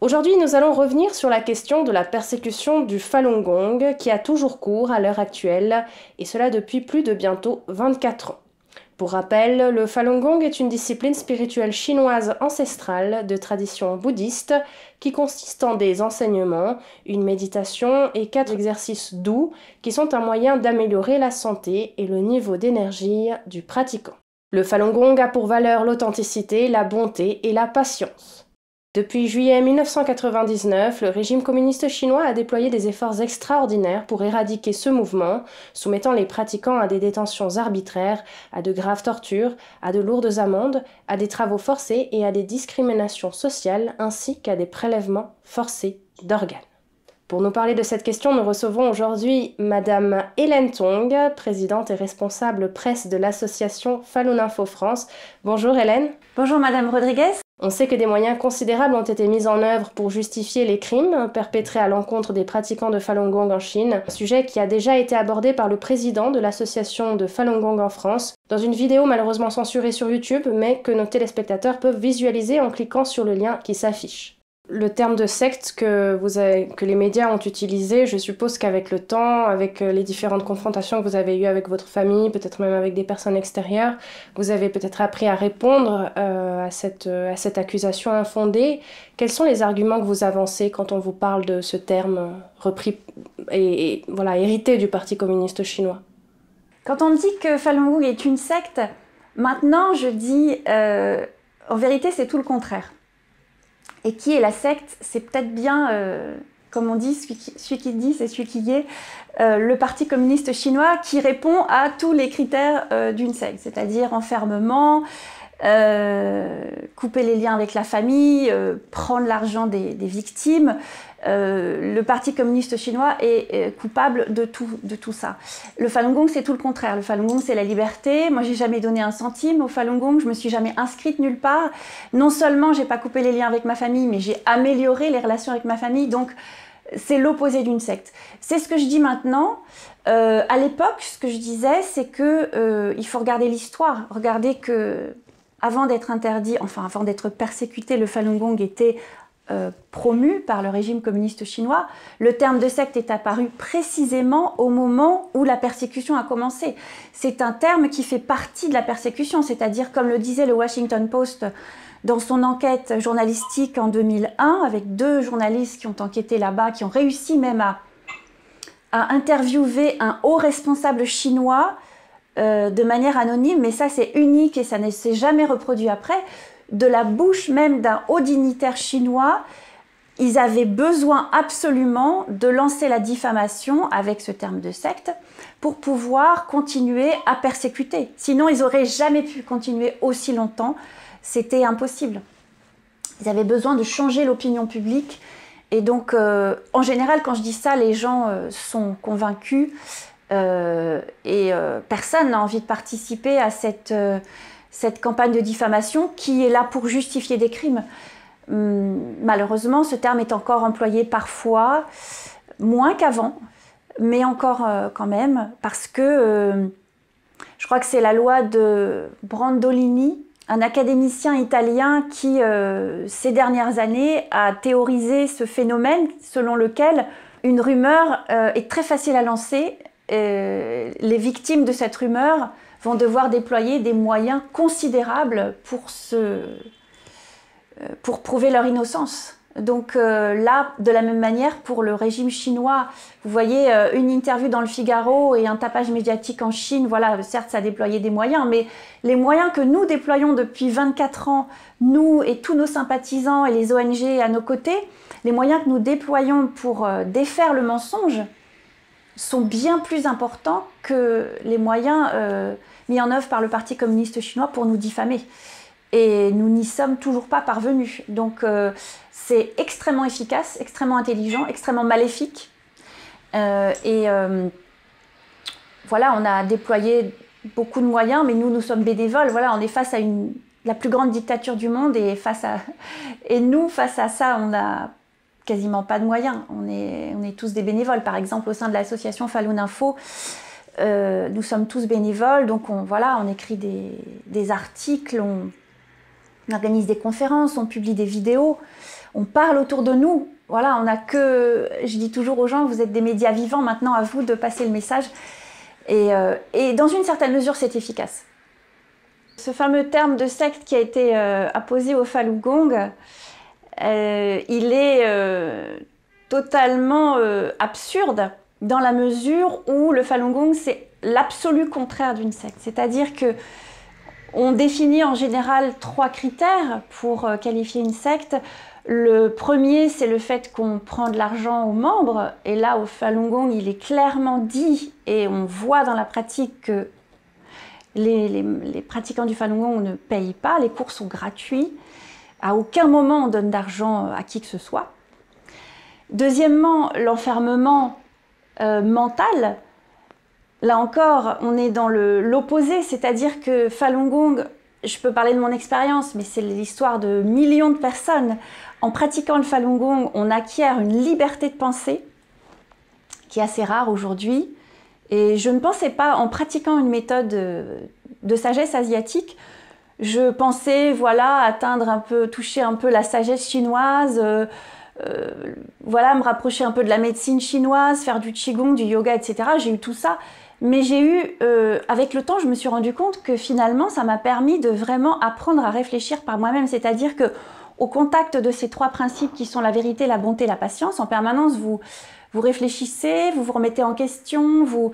Aujourd'hui, nous allons revenir sur la question de la persécution du Falun Gong qui a toujours cours à l'heure actuelle, et cela depuis plus de bientôt 24 ans. Pour rappel, le Falun Gong est une discipline spirituelle chinoise ancestrale de tradition bouddhiste qui consiste en des enseignements, une méditation et 4 exercices doux qui sont un moyen d'améliorer la santé et le niveau d'énergie du pratiquant. Le Falun Gong a pour valeur l'authenticité, la bonté et la patience. Depuis juillet 1999, le régime communiste chinois a déployé des efforts extraordinaires pour éradiquer ce mouvement, soumettant les pratiquants à des détentions arbitraires, à de graves tortures, à de lourdes amendes, à des travaux forcés et à des discriminations sociales, ainsi qu'à des prélèvements forcés d'organes. Pour nous parler de cette question, nous recevons aujourd'hui Madame Hélène Tong, présidente et responsable presse de l'association Falun Info France. Bonjour Hélène. Bonjour Madame Rodriguez. On sait que des moyens considérables ont été mis en œuvre pour justifier les crimes perpétrés à l'encontre des pratiquants de Falun Gong en Chine, un sujet qui a déjà été abordé par le président de l'association de Falun Gong en France, dans une vidéo malheureusement censurée sur YouTube, mais que nos téléspectateurs peuvent visualiser en cliquant sur le lien qui s'affiche. Le terme de secte que les médias ont utilisé, je suppose qu'avec le temps, avec les différentes confrontations que vous avez eues avec votre famille, peut-être même avec des personnes extérieures, vous avez peut-être appris à répondre à cette accusation infondée. Quels sont les arguments que vous avancez quand on vous parle de ce terme repris et voilà, hérité du Parti communiste chinois? Quand on dit que Falun Gong est une secte, maintenant je dis en vérité c'est tout le contraire. Et qui est la secte? C'est peut-être bien, comme on dit, celui qui dit, c'est celui qui est, le Parti communiste chinois qui répond à tous les critères d'une secte, c'est-à-dire enfermement, couper les liens avec la famille, prendre l'argent des victimes. Le Parti communiste chinois est coupable de tout ça. Le Falun Gong, c'est tout le contraire. Le Falun Gong, c'est la liberté. Moi, j'ai jamais donné un centime au Falun Gong. Je me suis jamais inscrite nulle part. Non seulement j'ai pas coupé les liens avec ma famille, mais j'ai amélioré les relations avec ma famille. Donc, c'est l'opposé d'une secte. C'est ce que je dis maintenant. À l'époque, ce que je disais, c'est que il faut regarder l'histoire. Regardez que avant d'être interdit, enfin avant d'être persécuté, le Falun Gong était promu par le régime communiste chinois. Le terme de secte est apparu précisément au moment où la persécution a commencé. C'est un terme qui fait partie de la persécution, c'est-à-dire, comme le disait le Washington Post dans son enquête journalistique en 2001, avec 2 journalistes qui ont enquêté là-bas, qui ont réussi même à interviewer un haut responsable chinois de manière anonyme, mais ça c'est unique et ça ne s'est jamais reproduit après. De la bouche même d'un haut dignitaire chinois, ils avaient besoin absolument de lancer la diffamation avec ce terme de secte pour pouvoir continuer à persécuter. Sinon, ils n'auraient jamais pu continuer aussi longtemps. C'était impossible. Ils avaient besoin de changer l'opinion publique. Et donc, en général, quand je dis ça, les gens sont convaincus et personne n'a envie de participer à cette campagne de diffamation qui est là pour justifier des crimes. Malheureusement, ce terme est encore employé parfois, moins qu'avant, mais encore quand même, parce que je crois que c'est la loi de Brandolini, un académicien italien qui, ces dernières années, a théorisé ce phénomène selon lequel une rumeur est très facile à lancer. Les victimes de cette rumeur vont devoir déployer des moyens considérables pour prouver leur innocence. Donc là, de la même manière, pour le régime chinois, vous voyez une interview dans le Figaro et un tapage médiatique en Chine, voilà, certes ça a déployé des moyens, mais les moyens que nous déployons depuis 24 ans, nous et tous nos sympathisants et les ONG à nos côtés, les moyens que nous déployons pour défaire le mensonge sont bien plus importants que les moyens mis en œuvre par le Parti communiste chinois pour nous diffamer. Et nous n'y sommes toujours pas parvenus. Donc c'est extrêmement efficace, extrêmement intelligent, extrêmement maléfique. Voilà, on a déployé beaucoup de moyens, mais nous sommes bénévoles. Voilà, on est face à la plus grande dictature du monde et nous, face à ça, on n'a quasiment pas de moyens. On est tous des bénévoles. Par exemple, au sein de l'association Falun Info, nous sommes tous bénévoles. Donc, on écrit des articles, on organise des conférences, on publie des vidéos, on parle autour de nous. Voilà, on n'a que... Je dis toujours aux gens, vous êtes des médias vivants, maintenant à vous de passer le message. Et dans une certaine mesure, c'est efficace. Ce fameux terme de secte qui a été apposé au Falun Gong, il est totalement absurde dans la mesure où le Falun Gong, c'est l'absolu contraire d'une secte. C'est-à-dire que on définit en général 3 critères pour qualifier une secte. Le premier, c'est le fait qu'on prend de l'argent aux membres. Et là, au Falun Gong, il est clairement dit, et on voit dans la pratique que les pratiquants du Falun Gong ne payent pas. Les cours sont gratuits. À aucun moment, on donne d'argent à qui que ce soit. Deuxièmement, l'enfermement mental. Là encore, on est dans l'opposé, c'est-à-dire que Falun Gong, je peux parler de mon expérience, mais c'est l'histoire de millions de personnes. En pratiquant le Falun Gong, on acquiert une liberté de pensée qui est assez rare aujourd'hui. Et je ne pensais pas, en pratiquant une méthode de sagesse asiatique, je pensais, voilà, toucher un peu la sagesse chinoise, voilà, me rapprocher un peu de la médecine chinoise, faire du qigong, du yoga, etc. J'ai eu tout ça. Mais avec le temps, je me suis rendu compte que finalement, ça m'a permis de vraiment apprendre à réfléchir par moi-même. C'est-à-dire qu'au contact de ces trois principes qui sont la vérité, la bonté, la patience, en permanence, vous réfléchissez, vous vous remettez en question, vous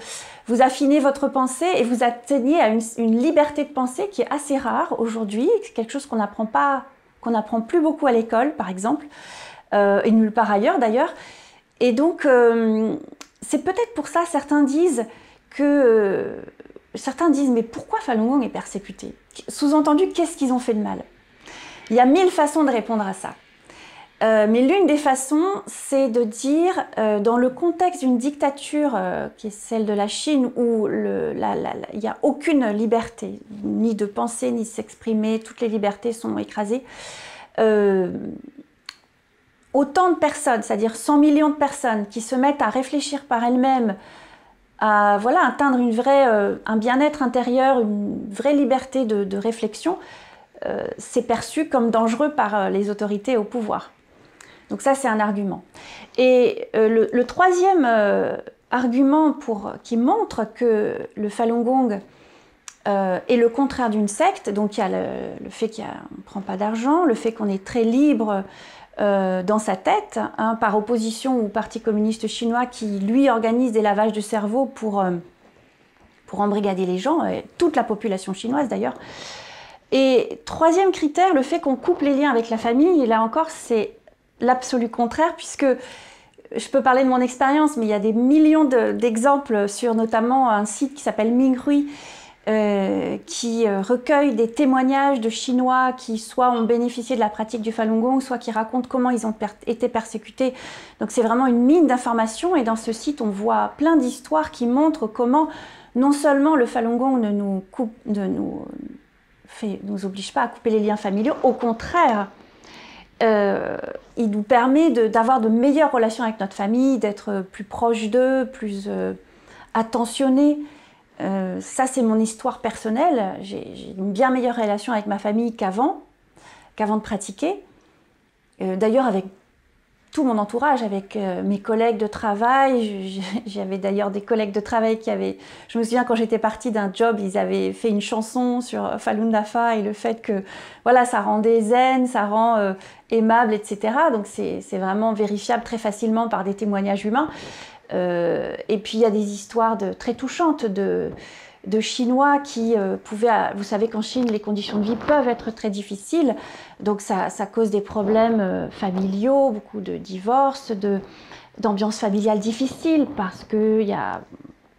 affinez votre pensée et vous atteignez à une liberté de pensée qui est assez rare aujourd'hui. C'est quelque chose qu'on n'apprend plus beaucoup à l'école, par exemple, et nulle part ailleurs d'ailleurs. Et donc, c'est peut-être pour ça certains disent mais pourquoi Falun Gong est persécuté? Sous-entendu, qu'est-ce qu'ils ont fait de mal? Il y a 1000 façons de répondre à ça. Mais l'une des façons, c'est de dire, dans le contexte d'une dictature qui est celle de la Chine, où il n'y a aucune liberté, ni de penser, ni de s'exprimer, toutes les libertés sont écrasées, autant de personnes, c'est-à-dire 100 millions de personnes qui se mettent à réfléchir par elles-mêmes, à atteindre un bien-être intérieur, une vraie liberté de réflexion, c'est perçu comme dangereux par les autorités au pouvoir. Donc ça, c'est un argument. Et le troisième argument qui montre que le Falun Gong est le contraire d'une secte, donc il y a le fait qu'on ne prend pas d'argent, le fait qu'on est très libre dans sa tête, par opposition au Parti communiste chinois qui, lui, organise des lavages de cerveau pour embrigader les gens, et toute la population chinoise d'ailleurs. Et troisième critère, le fait qu'on coupe les liens avec la famille, et là encore, c'est l'absolu contraire, puisque je peux parler de mon expérience, mais il y a des millions d'exemples sur notamment un site qui s'appelle Mingrui, qui recueille des témoignages de Chinois qui soit ont bénéficié de la pratique du Falun Gong, soit qui racontent comment ils ont été persécutés. Donc c'est vraiment une mine d'informations, et dans ce site on voit plein d'histoires qui montrent comment non seulement le Falun Gong ne nous oblige pas à couper les liens familiaux, au contraire, il nous permet d'avoir de meilleures relations avec notre famille, d'être plus proche d'eux, plus attentionnés. Ça, c'est mon histoire personnelle. J'ai une bien meilleure relation avec ma famille qu'avant de pratiquer. D'ailleurs, avec tout mon entourage, avec mes collègues de travail. J'avais d'ailleurs des collègues de travail qui avaient... Je me souviens quand j'étais partie d'un job, ils avaient fait une chanson sur Falun Dafa et le fait que voilà, ça rendait zen, ça rend aimable, etc. Donc c'est vraiment vérifiable très facilement par des témoignages humains. Et puis il y a des histoires très touchantes de Chinois qui pouvaient... Vous savez qu'en Chine, les conditions de vie peuvent être très difficiles, donc ça cause des problèmes familiaux, beaucoup de divorces, d'ambiance familiale difficile, parce qu'il y a,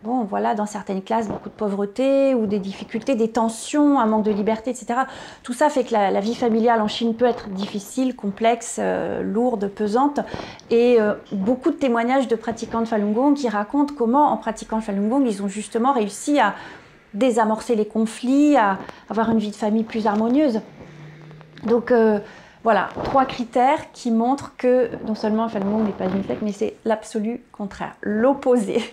bon, voilà, dans certaines classes, beaucoup de pauvreté ou des difficultés, des tensions, un manque de liberté, etc. Tout ça fait que la vie familiale en Chine peut être difficile, complexe, lourde, pesante. Et beaucoup de témoignages de pratiquants de Falun Gong qui racontent comment, en pratiquant le Falun Gong, ils ont justement réussi à désamorcer les conflits, à avoir une vie de famille plus harmonieuse. Donc voilà, 3 critères qui montrent que non seulement le Falun Gong n'est pas une secte, mais c'est l'absolu contraire, l'opposé.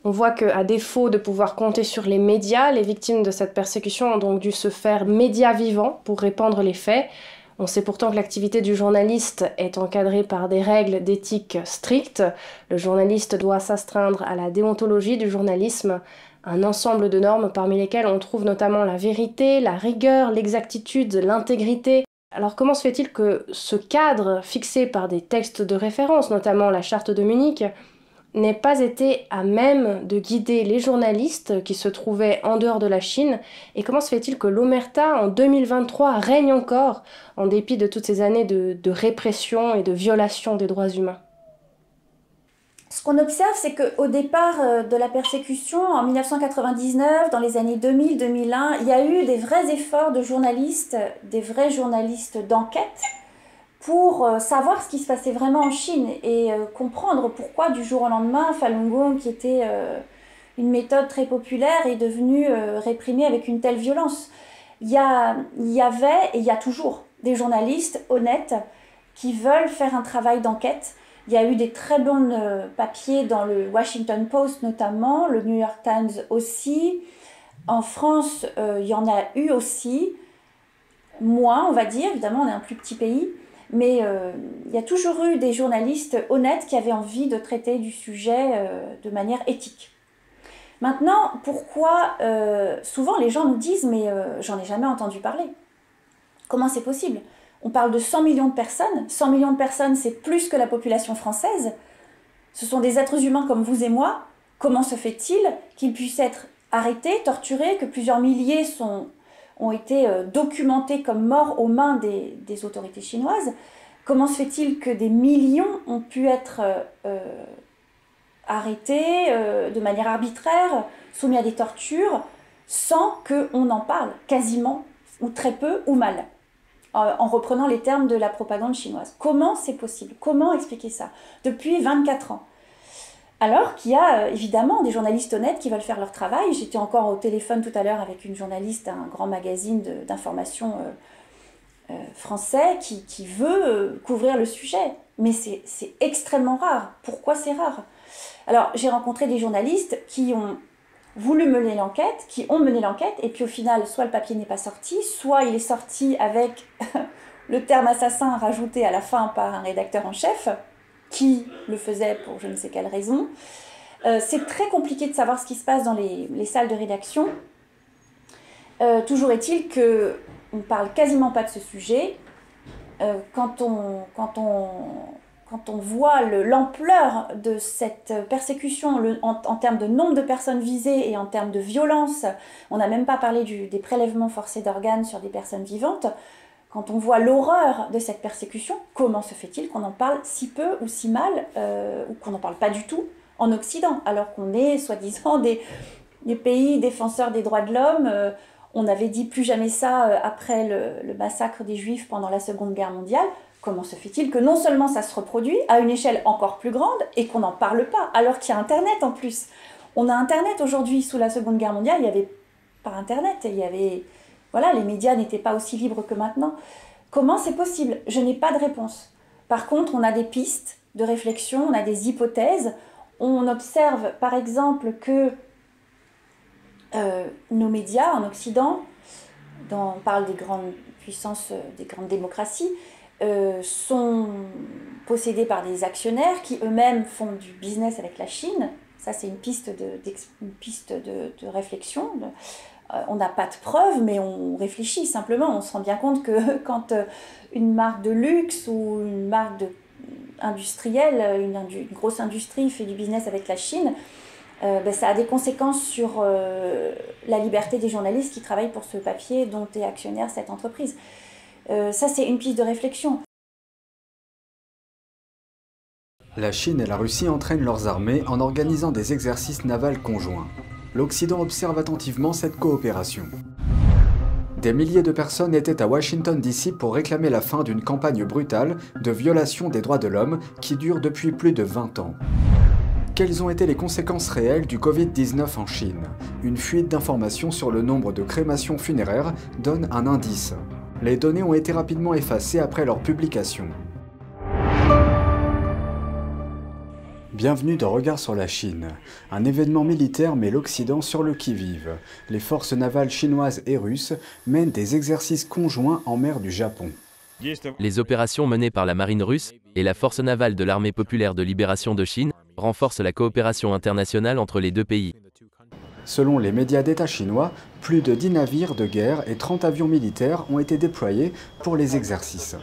On voit qu'à défaut de pouvoir compter sur les médias, les victimes de cette persécution ont donc dû se faire médias vivants pour répandre les faits. On sait pourtant que l'activité du journaliste est encadrée par des règles d'éthique strictes. Le journaliste doit s'astreindre à la déontologie du journalisme, un ensemble de normes parmi lesquelles on trouve notamment la vérité, la rigueur, l'exactitude, l'intégrité. Alors comment se fait-il que ce cadre fixé par des textes de référence, notamment la Charte de Munich, n'ait pas été à même de guider les journalistes qui se trouvaient en dehors de la Chine? Et comment se fait-il que l'omerta, en 2023, règne encore, en dépit de toutes ces années de répression et de violation des droits humains? Ce qu'on observe, c'est qu'au départ de la persécution, en 1999, dans les années 2000-2001, il y a eu des vrais efforts de journalistes, des vrais journalistes d'enquête, pour savoir ce qui se passait vraiment en Chine et comprendre pourquoi du jour au lendemain, Falun Gong, qui était une méthode très populaire, est devenue réprimée avec une telle violence. Il y avait et il y a toujours des journalistes honnêtes qui veulent faire un travail d'enquête. Il y a eu des très bons papiers dans le Washington Post notamment, le New York Times aussi. En France, il y en a eu aussi, moins on va dire, évidemment on est un plus petit pays. Mais il y a toujours eu des journalistes honnêtes qui avaient envie de traiter du sujet de manière éthique. Maintenant, pourquoi souvent les gens nous disent « mais j'en ai jamais entendu parler ». Comment c'est possible? On parle de 100 millions de personnes. 100 millions de personnes, c'est plus que la population française. Ce sont des êtres humains comme vous et moi. Comment se fait-il qu'ils puissent être arrêtés, torturés, que plusieurs milliers ont été documentés comme morts aux mains des autorités chinoises? Comment se fait-il que des millions ont pu être arrêtés de manière arbitraire, soumis à des tortures, sans qu'on en parle, quasiment, ou très peu, ou mal, en reprenant les termes de la propagande chinoise? Comment c'est possible? Comment expliquer ça? Depuis 24 ans. Alors qu'il y a évidemment des journalistes honnêtes qui veulent faire leur travail. J'étais encore au téléphone tout à l'heure avec une journaliste d'un grand magazine d'information français qui veut couvrir le sujet. Mais c'est extrêmement rare. Pourquoi c'est rare? Alors j'ai rencontré des journalistes qui ont voulu mener l'enquête, qui ont mené l'enquête, et puis au final, soit le papier n'est pas sorti, soit il est sorti avec le terme assassin rajouté à la fin par un rédacteur en chef, qui le faisait pour je ne sais quelle raison. C'est très compliqué de savoir ce qui se passe dans les salles de rédaction. Toujours est-il qu'on ne parle quasiment pas de ce sujet. Quand on voit l'ampleur de cette persécution en termes de nombre de personnes visées et en termes de violence, on n'a même pas parlé des prélèvements forcés d'organes sur des personnes vivantes. Quand on voit l'horreur de cette persécution, comment se fait-il qu'on en parle si peu ou si mal, ou qu'on n'en parle pas du tout en Occident, alors qu'on est soi-disant des pays défenseurs des droits de l'homme? On avait dit plus jamais ça après le massacre des Juifs pendant la Seconde Guerre mondiale. Comment se fait-il que non seulement ça se reproduit à une échelle encore plus grande et qu'on n'en parle pas, alors qu'il y a Internet en plus? On a Internet aujourd'hui. Sous la Seconde Guerre mondiale, il n'y avait pas Internet, voilà, les médias n'étaient pas aussi libres que maintenant. Comment c'est possible? Je n'ai pas de réponse. Par contre, on a des pistes de réflexion, on a des hypothèses. On observe par exemple que nos médias en Occident, on parle des grandes puissances, des grandes démocraties, sont possédés par des actionnaires qui eux-mêmes font du business avec la Chine. Ça, c'est une piste de réflexion. On n'a pas de preuves, mais on réfléchit simplement. On se rend bien compte que quand une marque de luxe ou une marque industrielle, une grosse industrie fait du business avec la Chine, ça a des conséquences sur la liberté des journalistes qui travaillent pour ce papier dont est actionnaire cette entreprise. Ça, c'est une piste de réflexion. La Chine et la Russie entraînent leurs armées en organisant des exercices navals conjoints. L'Occident observe attentivement cette coopération. Des milliers de personnes étaient à Washington DC pour réclamer la fin d'une campagne brutale de violation des droits de l'homme qui dure depuis plus de 20 ans. Quelles ont été les conséquences réelles du Covid-19 en Chine? Une fuite d'informations sur le nombre de crémations funéraires donne un indice. Les données ont été rapidement effacées après leur publication. Bienvenue dans Regard sur la Chine. Un événement militaire met l'Occident sur le qui-vive. Les forces navales chinoises et russes mènent des exercices conjoints en mer du Japon. Les opérations menées par la marine russe et la force navale de l'Armée populaire de libération de Chine renforcent la coopération internationale entre les deux pays. Selon les médias d'État chinois, plus de 10 navires de guerre et 30 avions militaires ont été déployés pour les exercices.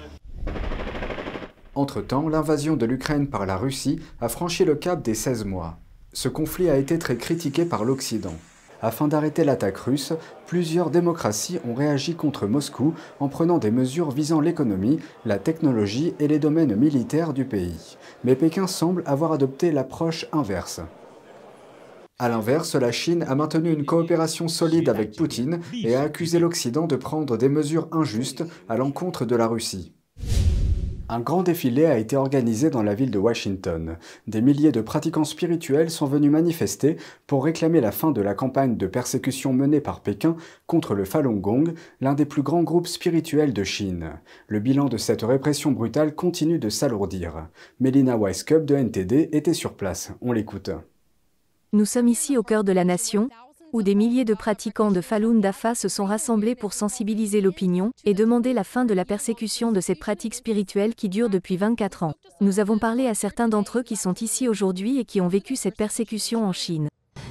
Entre-temps, l'invasion de l'Ukraine par la Russie a franchi le cap des 16 mois. Ce conflit a été très critiqué par l'Occident. Afin d'arrêter l'attaque russe, plusieurs démocraties ont réagi contre Moscou en prenant des mesures visant l'économie, la technologie et les domaines militaires du pays. Mais Pékin semble avoir adopté l'approche inverse. A l'inverse, la Chine a maintenu une coopération solide avec Poutine et a accusé l'Occident de prendre des mesures injustes à l'encontre de la Russie. Un grand défilé a été organisé dans la ville de Washington. Des milliers de pratiquants spirituels sont venus manifester pour réclamer la fin de la campagne de persécution menée par Pékin contre le Falun Gong, l'un des plus grands groupes spirituels de Chine. Le bilan de cette répression brutale continue de s'alourdir. Melina Weisskopf de NTD était sur place. On l'écoute. Nous sommes ici au cœur de la nation, où des milliers de pratiquants de Falun Dafa se sont rassemblés pour sensibiliser l'opinion et demander la fin de la persécution de cette pratique spirituelle qui dure depuis 24 ans. Nous avons parlé à certains d'entre eux qui sont ici aujourd'hui et qui ont vécu cette persécution en Chine.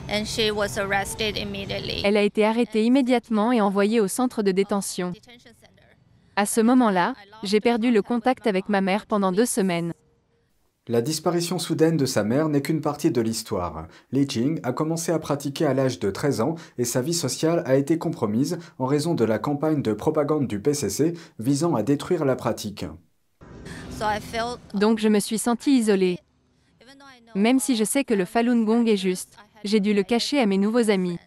Elle a été arrêtée immédiatement et envoyée au centre de détention. À ce moment-là, j'ai perdu le contact avec ma mère pendant 2 semaines. La disparition soudaine de sa mère n'est qu'une partie de l'histoire. Li Jing a commencé à pratiquer à l'âge de 13 ans et sa vie sociale a été compromise en raison de la campagne de propagande du PCC visant à détruire la pratique. Donc je me suis sentie isolée. Même si je sais que le Falun Gong est juste, j'ai dû le cacher à mes nouveaux amis.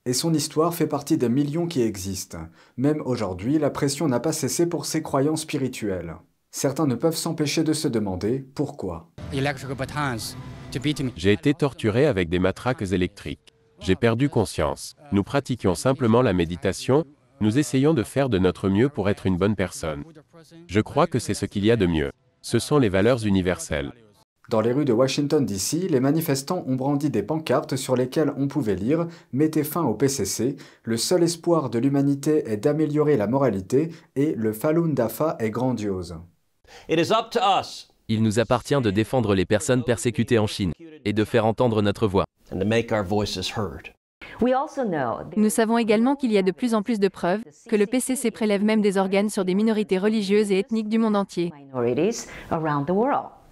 Et son histoire fait partie des millions qui existent. Même aujourd'hui, la pression n'a pas cessé pour ses croyants spirituels. Certains ne peuvent s'empêcher de se demander pourquoi. J'ai été torturé avec des matraques électriques. J'ai perdu conscience. Nous pratiquions simplement la méditation, nous essayons de faire de notre mieux pour être une bonne personne. Je crois que c'est ce qu'il y a de mieux. Ce sont les valeurs universelles. Dans les rues de Washington DC, les manifestants ont brandi des pancartes sur lesquelles on pouvait lire « Mettez fin au PCC »,« Le seul espoir de l'humanité est d'améliorer la moralité » et « Le Falun Dafa est grandiose ». Il nous appartient de défendre les personnes persécutées en Chine et de faire entendre notre voix. Nous savons également qu'il y a de plus en plus de preuves que le PCC prélève même des organes sur des minorités religieuses et ethniques du monde entier.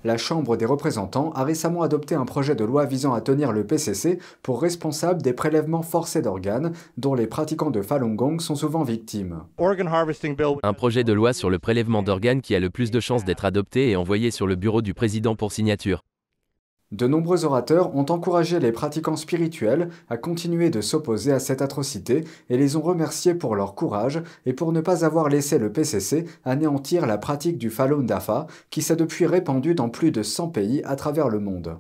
La Chambre des représentants a récemment adopté un projet de loi visant à tenir le PCC pour responsable des prélèvements forcés d'organes dont les pratiquants de Falun Gong sont souvent victimes. Un projet de loi sur le prélèvement d'organes qui a le plus de chances d'être adopté et envoyé sur le bureau du président pour signature. De nombreux orateurs ont encouragé les pratiquants spirituels à continuer de s'opposer à cette atrocité et les ont remerciés pour leur courage et pour ne pas avoir laissé le PCC anéantir la pratique du Falun Dafa qui s'est depuis répandue dans plus de 100 pays à travers le monde.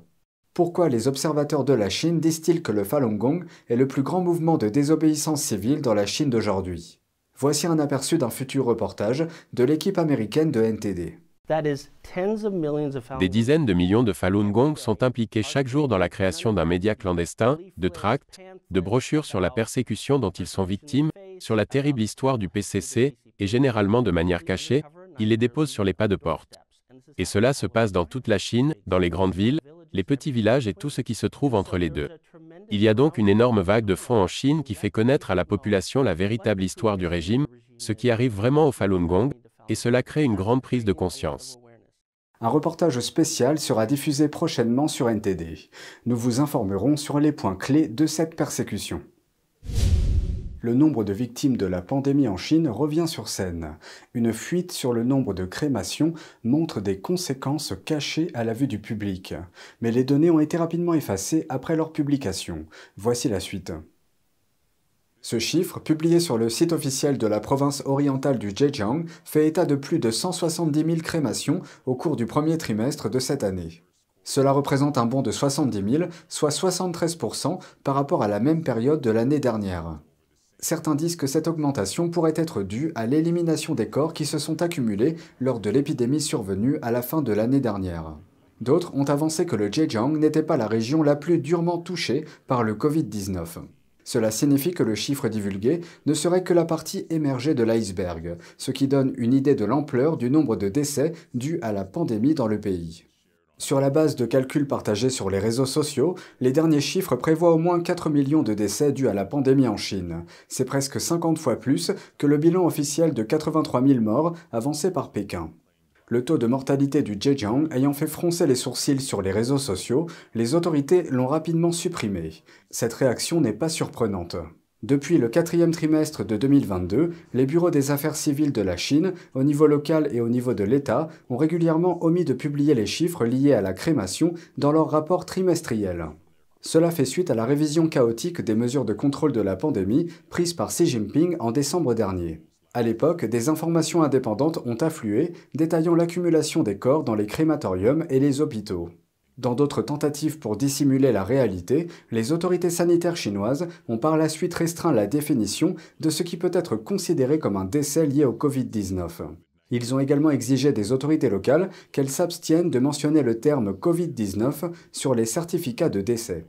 Pourquoi les observateurs de la Chine disent-ils que le Falun Gong est le plus grand mouvement de désobéissance civile dans la Chine d'aujourd'hui? Voici un aperçu d'un futur reportage de l'équipe américaine de NTD. Des dizaines de millions de Falun Gong sont impliqués chaque jour dans la création d'un média clandestin, de tracts, de brochures sur la persécution dont ils sont victimes, sur la terrible histoire du PCC, et généralement de manière cachée, ils les déposent sur les pas de porte. Et cela se passe dans toute la Chine, dans les grandes villes, les petits villages et tout ce qui se trouve entre les deux. Il y a donc une énorme vague de fonds en Chine qui fait connaître à la population la véritable histoire du régime, ce qui arrive vraiment au Falun Gong, et cela crée une grande prise de conscience. Un reportage spécial sera diffusé prochainement sur NTD. Nous vous informerons sur les points clés de cette persécution. Le nombre de victimes de la pandémie en Chine revient sur scène. Une fuite sur le nombre de crémations montre des conséquences cachées à la vue du public. Mais les données ont été rapidement effacées après leur publication. Voici la suite. Ce chiffre, publié sur le site officiel de la province orientale du Zhejiang, fait état de plus de 170 000 crémations au cours du premier trimestre de cette année. Cela représente un bond de 70 000, soit 73% par rapport à la même période de l'année dernière. Certains disent que cette augmentation pourrait être due à l'élimination des corps qui se sont accumulés lors de l'épidémie survenue à la fin de l'année dernière. D'autres ont avancé que le Zhejiang n'était pas la région la plus durement touchée par le Covid-19. Cela signifie que le chiffre divulgué ne serait que la partie émergée de l'iceberg, ce qui donne une idée de l'ampleur du nombre de décès dus à la pandémie dans le pays. Sur la base de calculs partagés sur les réseaux sociaux, les derniers chiffres prévoient au moins 4 millions de décès dus à la pandémie en Chine. C'est presque 50 fois plus que le bilan officiel de 83 000 morts avancé par Pékin. Le taux de mortalité du Zhejiang ayant fait froncer les sourcils sur les réseaux sociaux, les autorités l'ont rapidement supprimé. Cette réaction n'est pas surprenante. Depuis le 4e trimestre de 2022, les bureaux des affaires civiles de la Chine, au niveau local et au niveau de l'État, ont régulièrement omis de publier les chiffres liés à la crémation dans leurs rapports trimestriels. Cela fait suite à la révision chaotique des mesures de contrôle de la pandémie prises par Xi Jinping en décembre dernier. À l'époque, des informations indépendantes ont afflué, détaillant l'accumulation des corps dans les crématoriums et les hôpitaux. Dans d'autres tentatives pour dissimuler la réalité, les autorités sanitaires chinoises ont par la suite restreint la définition de ce qui peut être considéré comme un décès lié au Covid-19. Ils ont également exigé des autorités locales qu'elles s'abstiennent de mentionner le terme Covid-19 sur les certificats de décès.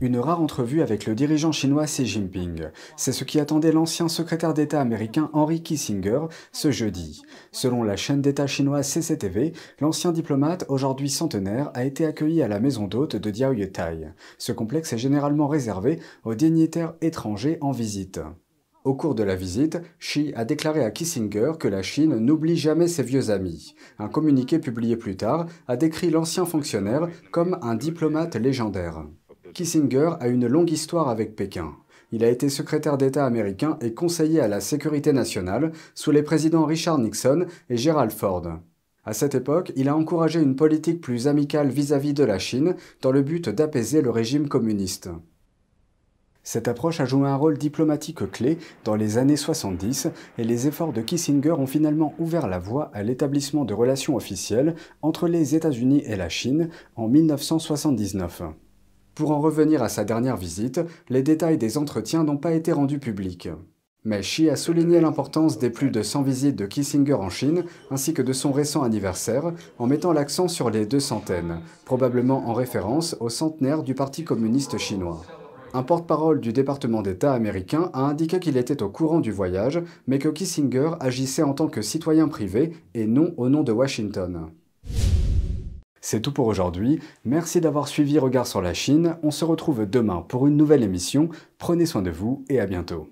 Une rare entrevue avec le dirigeant chinois Xi Jinping. C'est ce qui attendait l'ancien secrétaire d'État américain Henry Kissinger ce jeudi. Selon la chaîne d'État chinoise CCTV, l'ancien diplomate, aujourd'hui centenaire, a été accueilli à la maison d'hôte de Diaoyutai. Ce complexe est généralement réservé aux dignitaires étrangers en visite. Au cours de la visite, Xi a déclaré à Kissinger que la Chine n'oublie jamais ses vieux amis. Un communiqué publié plus tard a décrit l'ancien fonctionnaire comme un diplomate légendaire. Kissinger a une longue histoire avec Pékin. Il a été secrétaire d'État américain et conseiller à la sécurité nationale sous les présidents Richard Nixon et Gerald Ford. À cette époque, il a encouragé une politique plus amicale vis-à-vis de la Chine dans le but d'apaiser le régime communiste. Cette approche a joué un rôle diplomatique clé dans les années 70 et les efforts de Kissinger ont finalement ouvert la voie à l'établissement de relations officielles entre les États-Unis et la Chine en 1979. Pour en revenir à sa dernière visite, les détails des entretiens n'ont pas été rendus publics. Mais Xi a souligné l'importance des plus de 100 visites de Kissinger en Chine, ainsi que de son récent anniversaire, en mettant l'accent sur les 200, probablement en référence au centenaire du Parti communiste chinois. Un porte-parole du département d'État américain a indiqué qu'il était au courant du voyage, mais que Kissinger agissait en tant que citoyen privé et non au nom de Washington. C'est tout pour aujourd'hui, merci d'avoir suivi Regard sur la Chine, on se retrouve demain pour une nouvelle émission, prenez soin de vous et à bientôt.